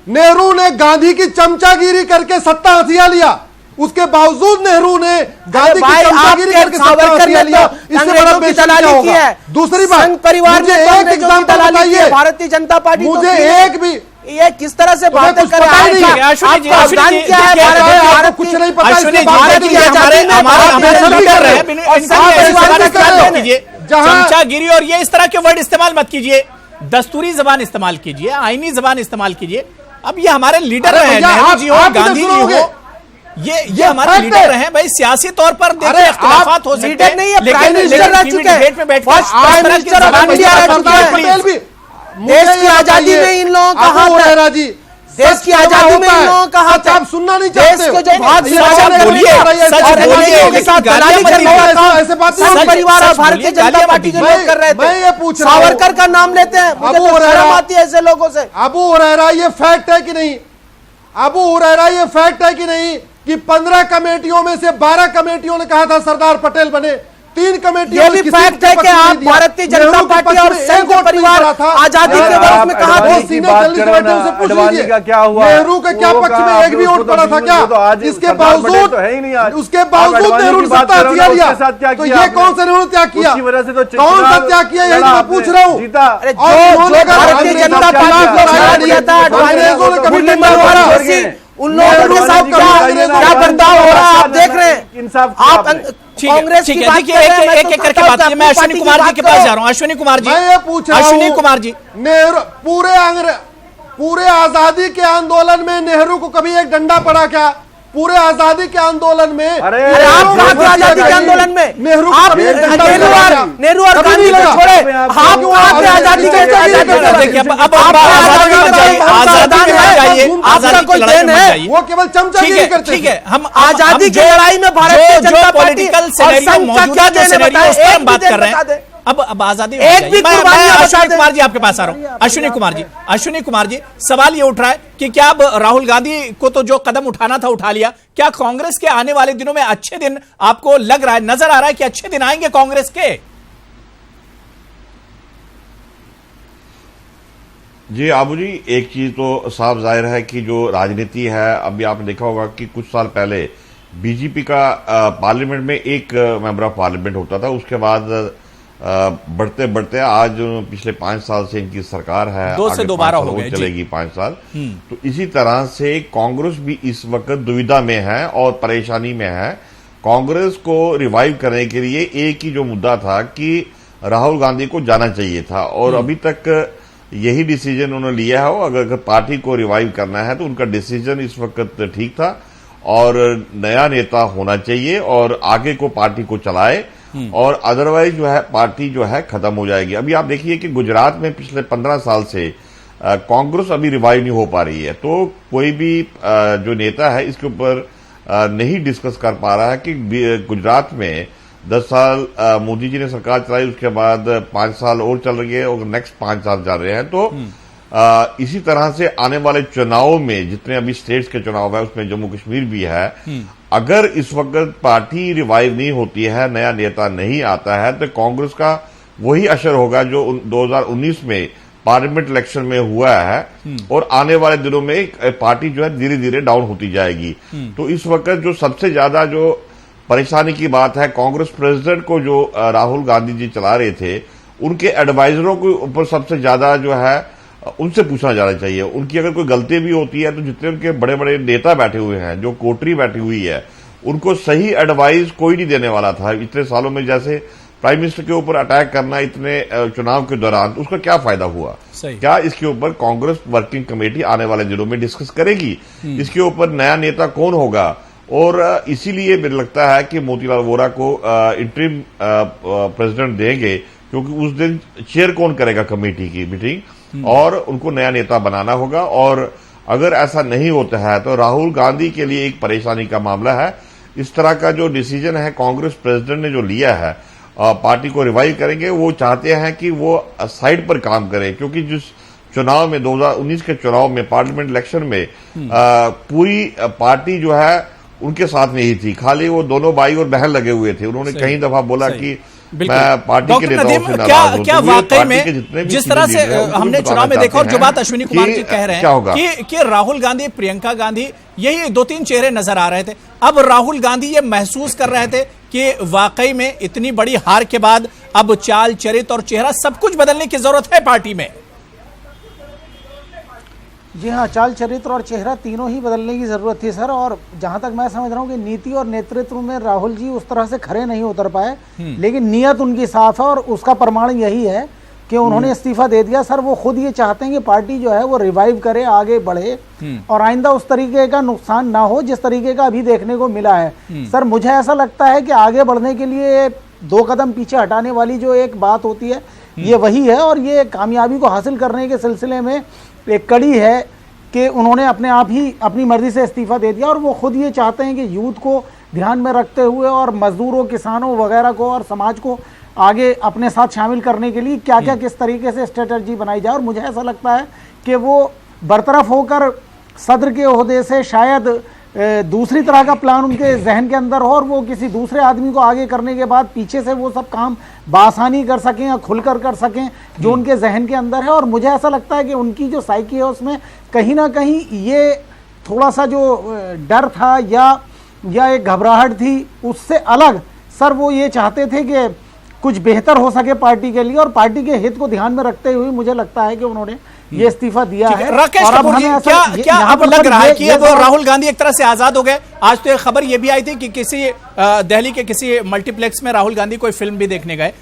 नेहरू ने गांधी की चमचागिरी करके सत्ता हथिया लिया। उसके बावजूद नेहरू ने गांधी की चमचागिरी करके सत्ता हथिया लिया। इससे बड़ा बेशर्म क्या होगा? दूसरी बात, परिवार मुझे एक एग्जाम्पल बताइए, भारतीय जनता पार्टी मुझे एक भी, ये किस तरह से बात कुछ कर पता ही नहीं है। अश्विनी जी, अफगान क्या है? आपको कुछ नहीं पता, अश्विनी इसके जी, बावजूद ये हमारे लीडर रहे हैं, चमचागिरी और ये इस तरह के वर्ड इस्तेमाल मत कीजिए, दस्तूरी जबान इस्तेमाल कीजिए, आईनी जबान इस्तेमाल कीजिए। अब ये हमारे लीडर रहे हैं, नेहरू जी हो, गांधी जी हो, ये हमारे लीडर रहे हैं भाई। सियासी तौर पर देखिए इख्तिलाफात हो सकते हैं, नहीं है, लेकिन प्राइम मिनिस्टर रह चुके हैं, डिबेट में बैठ first prime minister of India रह चुके हैं। देश की आजादी में इन लोगों का हाथ है, देश की आजादी में इन लोगों का हाथ है। आप सुनना नहीं चाहते, देश के जो भाग परिवार और भारतीय जनता पार्टी के लोग कर रहे थे, सावरकर का नाम लेते हैं, मुझे तो शर्म आती है ऐसे लोगों से। अबू हुरैरा ये फैक्ट है कि नहीं? अबू हुरैरा ये फैक्ट है कि नहीं कि 15 कमेटियों में से 12 कमेटियों ने कहा था सरदार पटेल बने, 3 कमेटियों ये भी फैक्ट है कि आप भारतीय जनता पार्टी और संघ परिवार आजादी के वक्त में कहा था। क्या हुआ? नेहरू के क्या पक्ष में एक भी वोट पड़ा था क्या? इसके बावजूद नेहरू ने सत्ता हथिया लिया। तो ये कौन सा नेहरू ने त्याग किया? कौन सा त्याग किया, यही मैं पूछ रहा हूँ। भारतीय जनता पार्टी उन लोगों के साथ क्या बर्ताव हो रहा है आप देख रहे हैं। आप कांग्रेस की बात कर रहे हैं, एक एक करके बात कीजिए। मैं अश्विनी कुमार जी के पास जा रहा हूँ। अश्विनी कुमार जी, मैं ये पूछ रहा हूँ, अश्विनी कुमार जी, नेहरू पूरे आजादी के आंदोलन में नेहरू को कभी एक डंडा पड़ा क्या? पूरे आजादी के आंदोलन में अरे आप कहाँ थे आजादी के आंदोलन में? नेहरू नेहरू और गांधी को छोड़े, आप कहाँ थे आजादी के? आपका कोई देन है? वो केवल चमचागिरी करते। ठीक है, हम आजादी की लड़ाई में Bharatiya Janata party political scenario मौजूदा जो सिनेरियो उस पर हम बात कर रहे हैं। अब आजादी एक भी अश्विनी कुमार जी आपके पास आ रहा हूं। अश्विनी कुमार जी, सवाल ये उठ रहा है कि क्या अब राहुल गांधी को तो जो कदम उठाना था उठा लिया, क्या कांग्रेस के आने वाले दिनों में अच्छे दिन आपको लग रहा है, नजर आ रहा है कि अच्छे दिन आएंगे कांग्रेस के? जी आबू जी, एक चीज तो साफ जाहिर है कि जो राजनीति है, अभी आपने देखा होगा कि कुछ साल पहले बीजेपी का पार्लियामेंट में एक मेंबर ऑफ पार्लियामेंट होता था, उसके बाद बढ़ते बढ़ते आज पिछले 5 साल से इनकी सरकार है, 2 से आगे दोबारा 5 साल हो और गए, चलेगी 5 साल। तो इसी तरह से कांग्रेस भी इस वक्त दुविधा में है और परेशानी में है। कांग्रेस को रिवाइव करने के लिए एक ही जो मुद्दा था कि राहुल गांधी को जाना चाहिए था, और अभी तक यही डिसीजन उन्होंने लिया है। अगर पार्टी को रिवाइव करना है तो उनका डिसीजन इस वक्त ठीक था और नया नेता होना चाहिए और आगे को पार्टी को चलाए, और अदरवाइज जो है पार्टी जो है खत्म हो जाएगी। अभी आप देखिए कि गुजरात में पिछले 15 साल से कांग्रेस अभी रिवाइव नहीं हो पा रही है, तो कोई भी जो नेता है इसके ऊपर नहीं डिस्कस कर पा रहा है कि गुजरात में 10 साल मोदी जी ने सरकार चलाई, उसके बाद 5 साल और चल रही है और नेक्स्ट 5 साल चल रहे हैं। तो इसी तरह से आने वाले चुनाव में जितने अभी स्टेट्स के चुनाव है उसमें जम्मू कश्मीर भी है, अगर इस वक्त पार्टी रिवाइव नहीं होती है, नया नेता नहीं आता है, तो कांग्रेस का वही असर होगा जो 2019 में पार्लियामेंट इलेक्शन में हुआ है, और आने वाले दिनों में पार्टी जो है धीरे धीरे डाउन होती जाएगी। तो इस वक्त जो सबसे ज्यादा जो परेशानी की बात है, कांग्रेस प्रेसिडेंट को जो राहुल गांधी जी चला रहे थे, उनके एडवाइजरों के ऊपर सबसे ज्यादा जो है उनसे पूछना जाना चाहिए। उनकी अगर कोई गलती भी होती है तो जितने उनके बड़े बड़े नेता बैठे हुए हैं, जो कोटरी बैठी हुई है, उनको सही एडवाइस कोई नहीं देने वाला था इतने सालों में। जैसे प्राइम मिनिस्टर के ऊपर अटैक करना इतने चुनाव के दौरान, तो उसका क्या फायदा हुआ? क्या इसके ऊपर कांग्रेस वर्किंग कमेटी आने वाले दिनों में डिस्कस करेगी? इसके ऊपर नया नेता कौन होगा? और इसीलिए मुझे लगता है कि मोतीलाल वोरा को इंटरिम प्रेसिडेंट देंगे, क्योंकि उस दिन चेयर कौन करेगा कमेटी की मीटिंग, और उनको नया नेता बनाना होगा। और अगर ऐसा नहीं होता है तो राहुल गांधी के लिए एक परेशानी का मामला है। इस तरह का जो डिसीजन है कांग्रेस प्रेसिडेंट ने जो लिया है, पार्टी को रिवाइव करेंगे, वो चाहते हैं कि वो साइड पर काम करें, क्योंकि जिस चुनाव में 2019 के चुनाव में पार्लियामेंट इलेक्शन में पूरी पार्टी जो है उनके साथ नहीं थी, खाली वो दोनों भाई और बहन लगे हुए थे। उन्होंने कई दफा बोला कि मैं पार्टी के नेताओं से नाराज हूं। क्या वाकई में जिस तरह से हमने चुनाव में देखा, और जो बात अश्विनी कुमार जी कह रहे हैं कि राहुल गांधी, प्रियंका गांधी, यही 2-3 चेहरे नजर आ रहे थे। अब राहुल गांधी ये महसूस कर रहे थे कि वाकई में इतनी बड़ी हार के बाद अब चाल, चरित्र और चेहरा सब कुछ बदलने की जरूरत है पार्टी में। जी हाँ, चाल, चरित्र और चेहरा तीनों ही बदलने की जरूरत थी सर। और जहां तक मैं समझ रहा हूं कि नीति और नेतृत्व में राहुल जी उस तरह से खरे नहीं उतर पाए, लेकिन नीयत उनकी साफ है, और उसका प्रमाण यही है कि उन्होंने इस्तीफा दे दिया। सर वो खुद ये चाहते हैं कि पार्टी जो है वो रिवाइव करे, आगे बढ़े, और आइंदा उस तरीके का नुकसान ना हो जिस तरीके का अभी देखने को मिला है। सर मुझे ऐसा लगता है कि आगे बढ़ने के लिए 2 कदम पीछे हटाने वाली जो एक बात होती है, ये वही है, और ये कामयाबी को हासिल करने के सिलसिले में एक कड़ी है कि उन्होंने अपने आप ही अपनी मर्जी से इस्तीफा दे दिया। और वो खुद ये चाहते हैं कि यूथ को ध्यान में रखते हुए और मजदूरों, किसानों वगैरह को और समाज को आगे अपने साथ शामिल करने के लिए क्या क्या किस तरीके से स्ट्रेटजी बनाई जाए। और मुझे ऐसा लगता है कि वो बरतरफ होकर सदर के ओहदे से शायद दूसरी तरह का प्लान उनके जहन के अंदर हो, और वो किसी दूसरे आदमी को आगे करने के बाद पीछे से वो सब काम बासानी कर सकें या खुलकर कर सकें जो उनके जहन के अंदर है। और मुझे ऐसा लगता है कि उनकी जो साइकी है उसमें कहीं ना कहीं ये थोड़ा सा जो डर था या एक घबराहट थी, उससे अलग सर वो ये चाहते थे कि कुछ बेहतर हो सके पार्टी के लिए, और पार्टी के हित को ध्यान में रखते हुए मुझे लगता है कि उन्होंने ये इस्तीफा दिया है। राकेश कपूर जी, क्या अब लग रहा है कि अब राहुल गांधी एक तरह से आजाद हो गए? आज तो एक खबर ये भी आई थी कि किसी दिल्ली के किसी मल्टीप्लेक्स में राहुल गांधी कोई फिल्म भी देखने गए।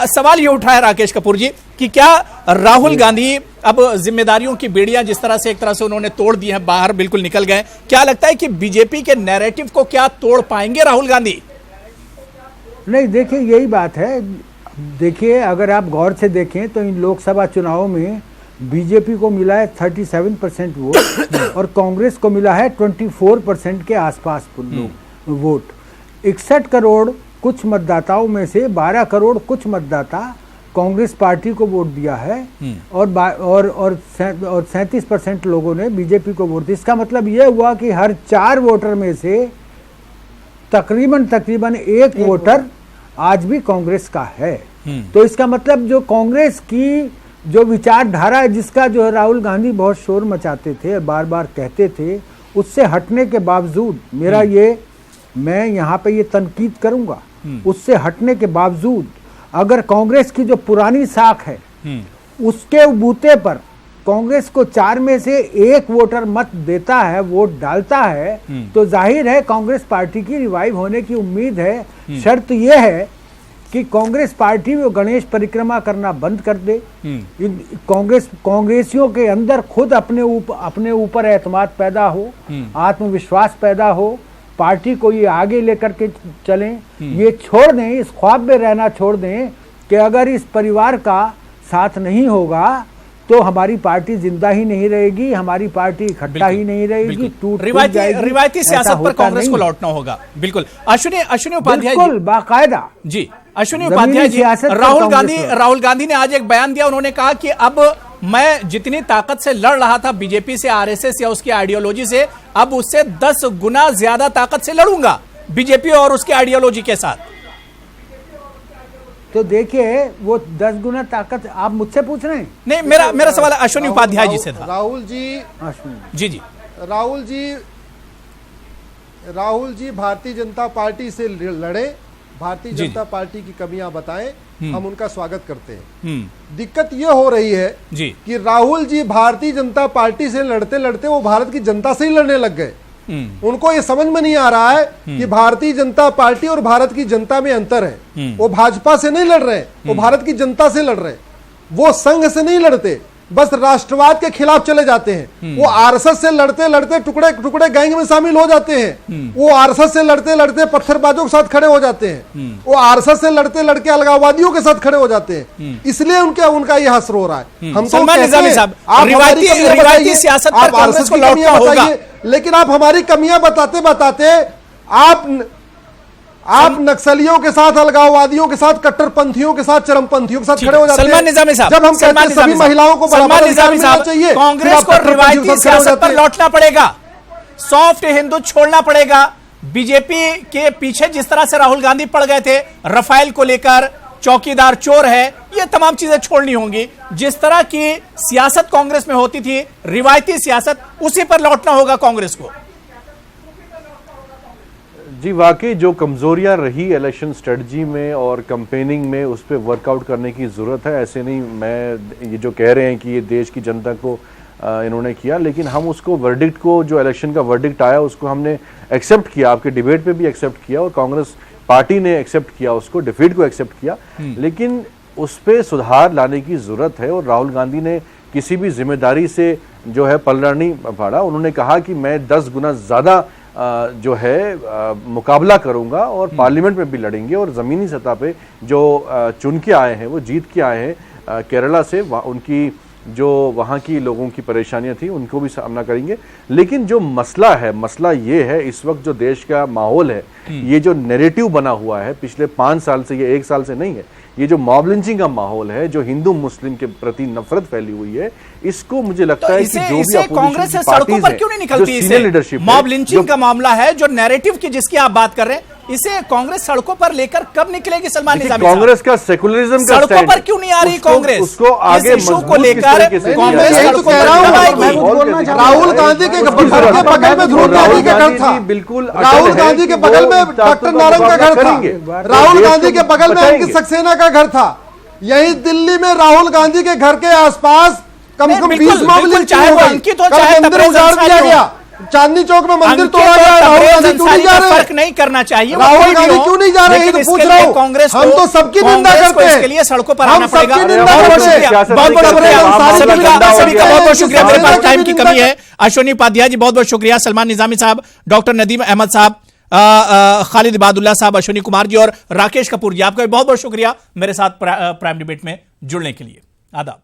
सवाल ये उठा है राकेश कपूर जी कि क्या राहुल गांधी अब जिम्मेदारियों की बेड़ियां जिस तरह से एक तरह से उन्होंने तोड़ दी है, बाहर बिल्कुल निकल गए, क्या लगता है कि बीजेपी के नैरेटिव को क्या तोड़ पाएंगे राहुल गांधी? नहीं, देखिए यही बात है। देखिए अगर आप गौर से देखें तो इन लोकसभा चुनावों में बीजेपी को मिला है 37% वोट और कांग्रेस को मिला है 24% के आसपास वोट। 61 करोड़ कुछ मतदाताओं में से 12 करोड़ कुछ मतदाता कांग्रेस पार्टी को वोट दिया है और 37% लोगों ने बीजेपी को वोट दिया। इसका मतलब यह हुआ कि हर 4 वोटर में से तकरीबन 1 वोटर आज भी कांग्रेस का है। तो इसका मतलब जो कांग्रेस की जो विचारधारा है, जिसका जो है राहुल गांधी बहुत शोर मचाते थे, बार बार कहते थे, उससे हटने के बावजूद मैं यहाँ पे ये तनकीद करूंगा, उससे हटने के बावजूद अगर कांग्रेस की जो पुरानी साख है उसके बूते पर कांग्रेस को 4 में से 1 वोटर मत देता है, वोट डालता है, तो जाहिर है कांग्रेस पार्टी की रिवाइव होने की उम्मीद है। शर्त यह है कि कांग्रेस पार्टी वो गणेश परिक्रमा करना बंद कर दे। कांग्रेसियों के अंदर खुद अपने ऊपर एतमाद पैदा हो, आत्मविश्वास पैदा हो, पार्टी को ये आगे लेकर के चलें। ये छोड़ दें, इस ख्वाब में रहना छोड़ दें कि अगर इस परिवार का साथ नहीं होगा तो हमारी पार्टी जिंदा ही नहीं रहेगी, हमारी पार्टी इकट्ठा ही नहीं रहेगी, टूट जाएगी। रिवायती सियासत पर कांग्रेस को लौटना होगा। बिल्कुल। अश्विनी उपाध्याय बिल्कुल बाकायदा जी, अश्विनी उपाध्याय जी, राहुल गांधी ने आज एक बयान दिया। उन्होंने कहा कि अब मैं जितनी ताकत से लड़ रहा था बीजेपी से, आरएसएस या उसकी आइडियोलॉजी से, अब उससे 10 गुना ज्यादा ताकत से लड़ूंगा बीजेपी और उसकी आइडियोलॉजी के साथ। तो देखिए वो 10 गुना ताकत आप मुझसे पूछ रहे हैं? नहीं, मेरा सवाल अश्विनी उपाध्याय जी से था। राहुल जी राहुल जी भारतीय जनता पार्टी से लड़े, भारतीय जनता पार्टी की कमियां बताएं, हम उनका स्वागत करते हैं। दिक्कत ये हो रही है कि राहुल जी भारतीय जनता पार्टी से लड़ते लड़ते वो भारत की जनता से ही लड़ने लग गए। उनको ये समझ में नहीं आ रहा है कि भारतीय जनता पार्टी और भारत की जनता में अंतर है। वो भाजपा से नहीं लड़ रहे, वो भारत की जनता से लड़ रहे। वो संघ से नहीं लड़ते, बस राष्ट्रवाद के खिलाफ चले जाते हैं। वो आरएसएस से लड़ते लड़ते टुकड़े टुकड़े गैंग में शामिल हो जाते हैं। वो आरएसएस से लड़ते लड़ते पत्थरबाजों के साथ खड़े हो जाते हैं। वो आरएसएस से लड़ते लड़के अलगाववादियों के साथ खड़े हो जाते हैं। इसलिए उनका ये हसर हो रहा है। हम तो रिवायती सियासत पर कांग्रेस को लौटना होगा, लेकिन आप हमारी कमियां बताते बताते आप नक्सलियों के साथ, अलगाववादियों के साथ, कट्टरपंथियों के साथ, चरमपंथियों के साथ खड़े हो जाते हैं। सलमान निजामी साहब, जब हम कहते हैं सभी महिलाओं को बराबर अधिकार मिलना चाहिए, कांग्रेस को रिवायती सियासत पर लौटना पड़ेगा, सॉफ्ट हिंदू छोड़ना पड़ेगा। बीजेपी के पीछे जिस तरह से राहुल गांधी पड़ गए थे रफाल को लेकर, चौकीदार चोर है, ये तमाम चीजें छोड़नी होंगी। जिस तरह की सियासत कांग्रेस में होती थी, रिवायती सियासत, उसी पर लौटना होगा कांग्रेस को। जी वाकई जो कमजोरियां रही इलेक्शन स्ट्रेटजी में और कैंपेनिंग में, उस पर वर्कआउट करने की जरूरत है। ऐसे नहीं, मैं ये जो कह रहे हैं कि ये देश की जनता को इन्होंने किया, लेकिन हम उसको वर्डिक्ट को, जो इलेक्शन का वर्डिक्ट आया उसको हमने एक्सेप्ट किया, आपके डिबेट पे भी एक्सेप्ट किया और कांग्रेस पार्टी ने एक्सेप्ट किया, उसको डिफीट को एक्सेप्ट किया, लेकिन उस पर सुधार लाने की जरूरत है। और राहुल गांधी ने किसी भी जिम्मेदारी से जो है पलड़ा नहीं फाड़ा। उन्होंने कहा कि मैं 10 गुना ज्यादा जो है मुकाबला करूंगा और पार्लियामेंट में भी लड़ेंगे और जमीनी सतह पे जो चुन के आए हैं, वो जीत के आए हैं केरला से, उनकी जो वहाँ की लोगों की परेशानियां थी उनको भी सामना करेंगे। लेकिन जो मसला है, मसला ये है इस वक्त जो देश का माहौल है, ये जो नैरेटिव बना हुआ है पिछले 5 साल से, ये 1 साल से नहीं है, ये जो मॉब लिंचिंग का माहौल है, जो हिंदू मुस्लिम के प्रति नफरत फैली हुई है, इसको मुझे लगता है कि जो भी कांग्रेस से सड़कों पर क्यों नहीं निकलती? इसे मॉब लिंचिंग का मामला है, जो नैरेटिव की जिसकी आप बात कर रहे हैं, इसे कांग्रेस सड़कों पर लेकर कब निकलेगी? सलमान निजामी साहब, कांग्रेस का सेकुलरिज्म का सड़कों पर क्यों नहीं आ रही कांग्रेस? उसको आगे इस इशू को लेकर कांग्रेस सड़कों पर कब आएगी? राहुल गांधी के बगल में ध्रुव गांधी का घर था, बिल्कुल राहुल गांधी के बगल में डॉक्टर नारंग का घर था, राहुल गांधी के बगल में अंकित सक्सेना का घर था। यही दिल्ली में राहुल गांधी के घर के आसपास कम से कम 20 मामले चाहे वो अंकित हो चाहे मंदिर उजाड़ दिया गया, चांदनी चौक में मंदिर तोड़ा गया। राहुल गांधी क्यों नहीं जा रहे? फर्क नहीं करना चाहिए, राहुल गांधी क्यों नहीं जा रहे? तो पूछ रहा हूं, कांग्रेस हम तो सबकी निंदा करते हैं, इसके लिए सड़कों पर आना पड़ेगा। बहुत बहुत शुक्रिया, सभी का बहुत बहुत शुक्रिया। मेरे पास टाइम की कमी है। अश्विनी उपाध्याय जी बहुत बहुत शुक्रिया, सलमान निजामी साहब, डॉक्टर नदीम अहमद साहब, खालिद इबादुल्लाह साहब, अश्विनी कुमार जी और राकेश कपूर जी, आपका भी बहुत बहुत शुक्रिया मेरे साथ प्राइम डिबेट में जुड़ने के लिए। आदाब।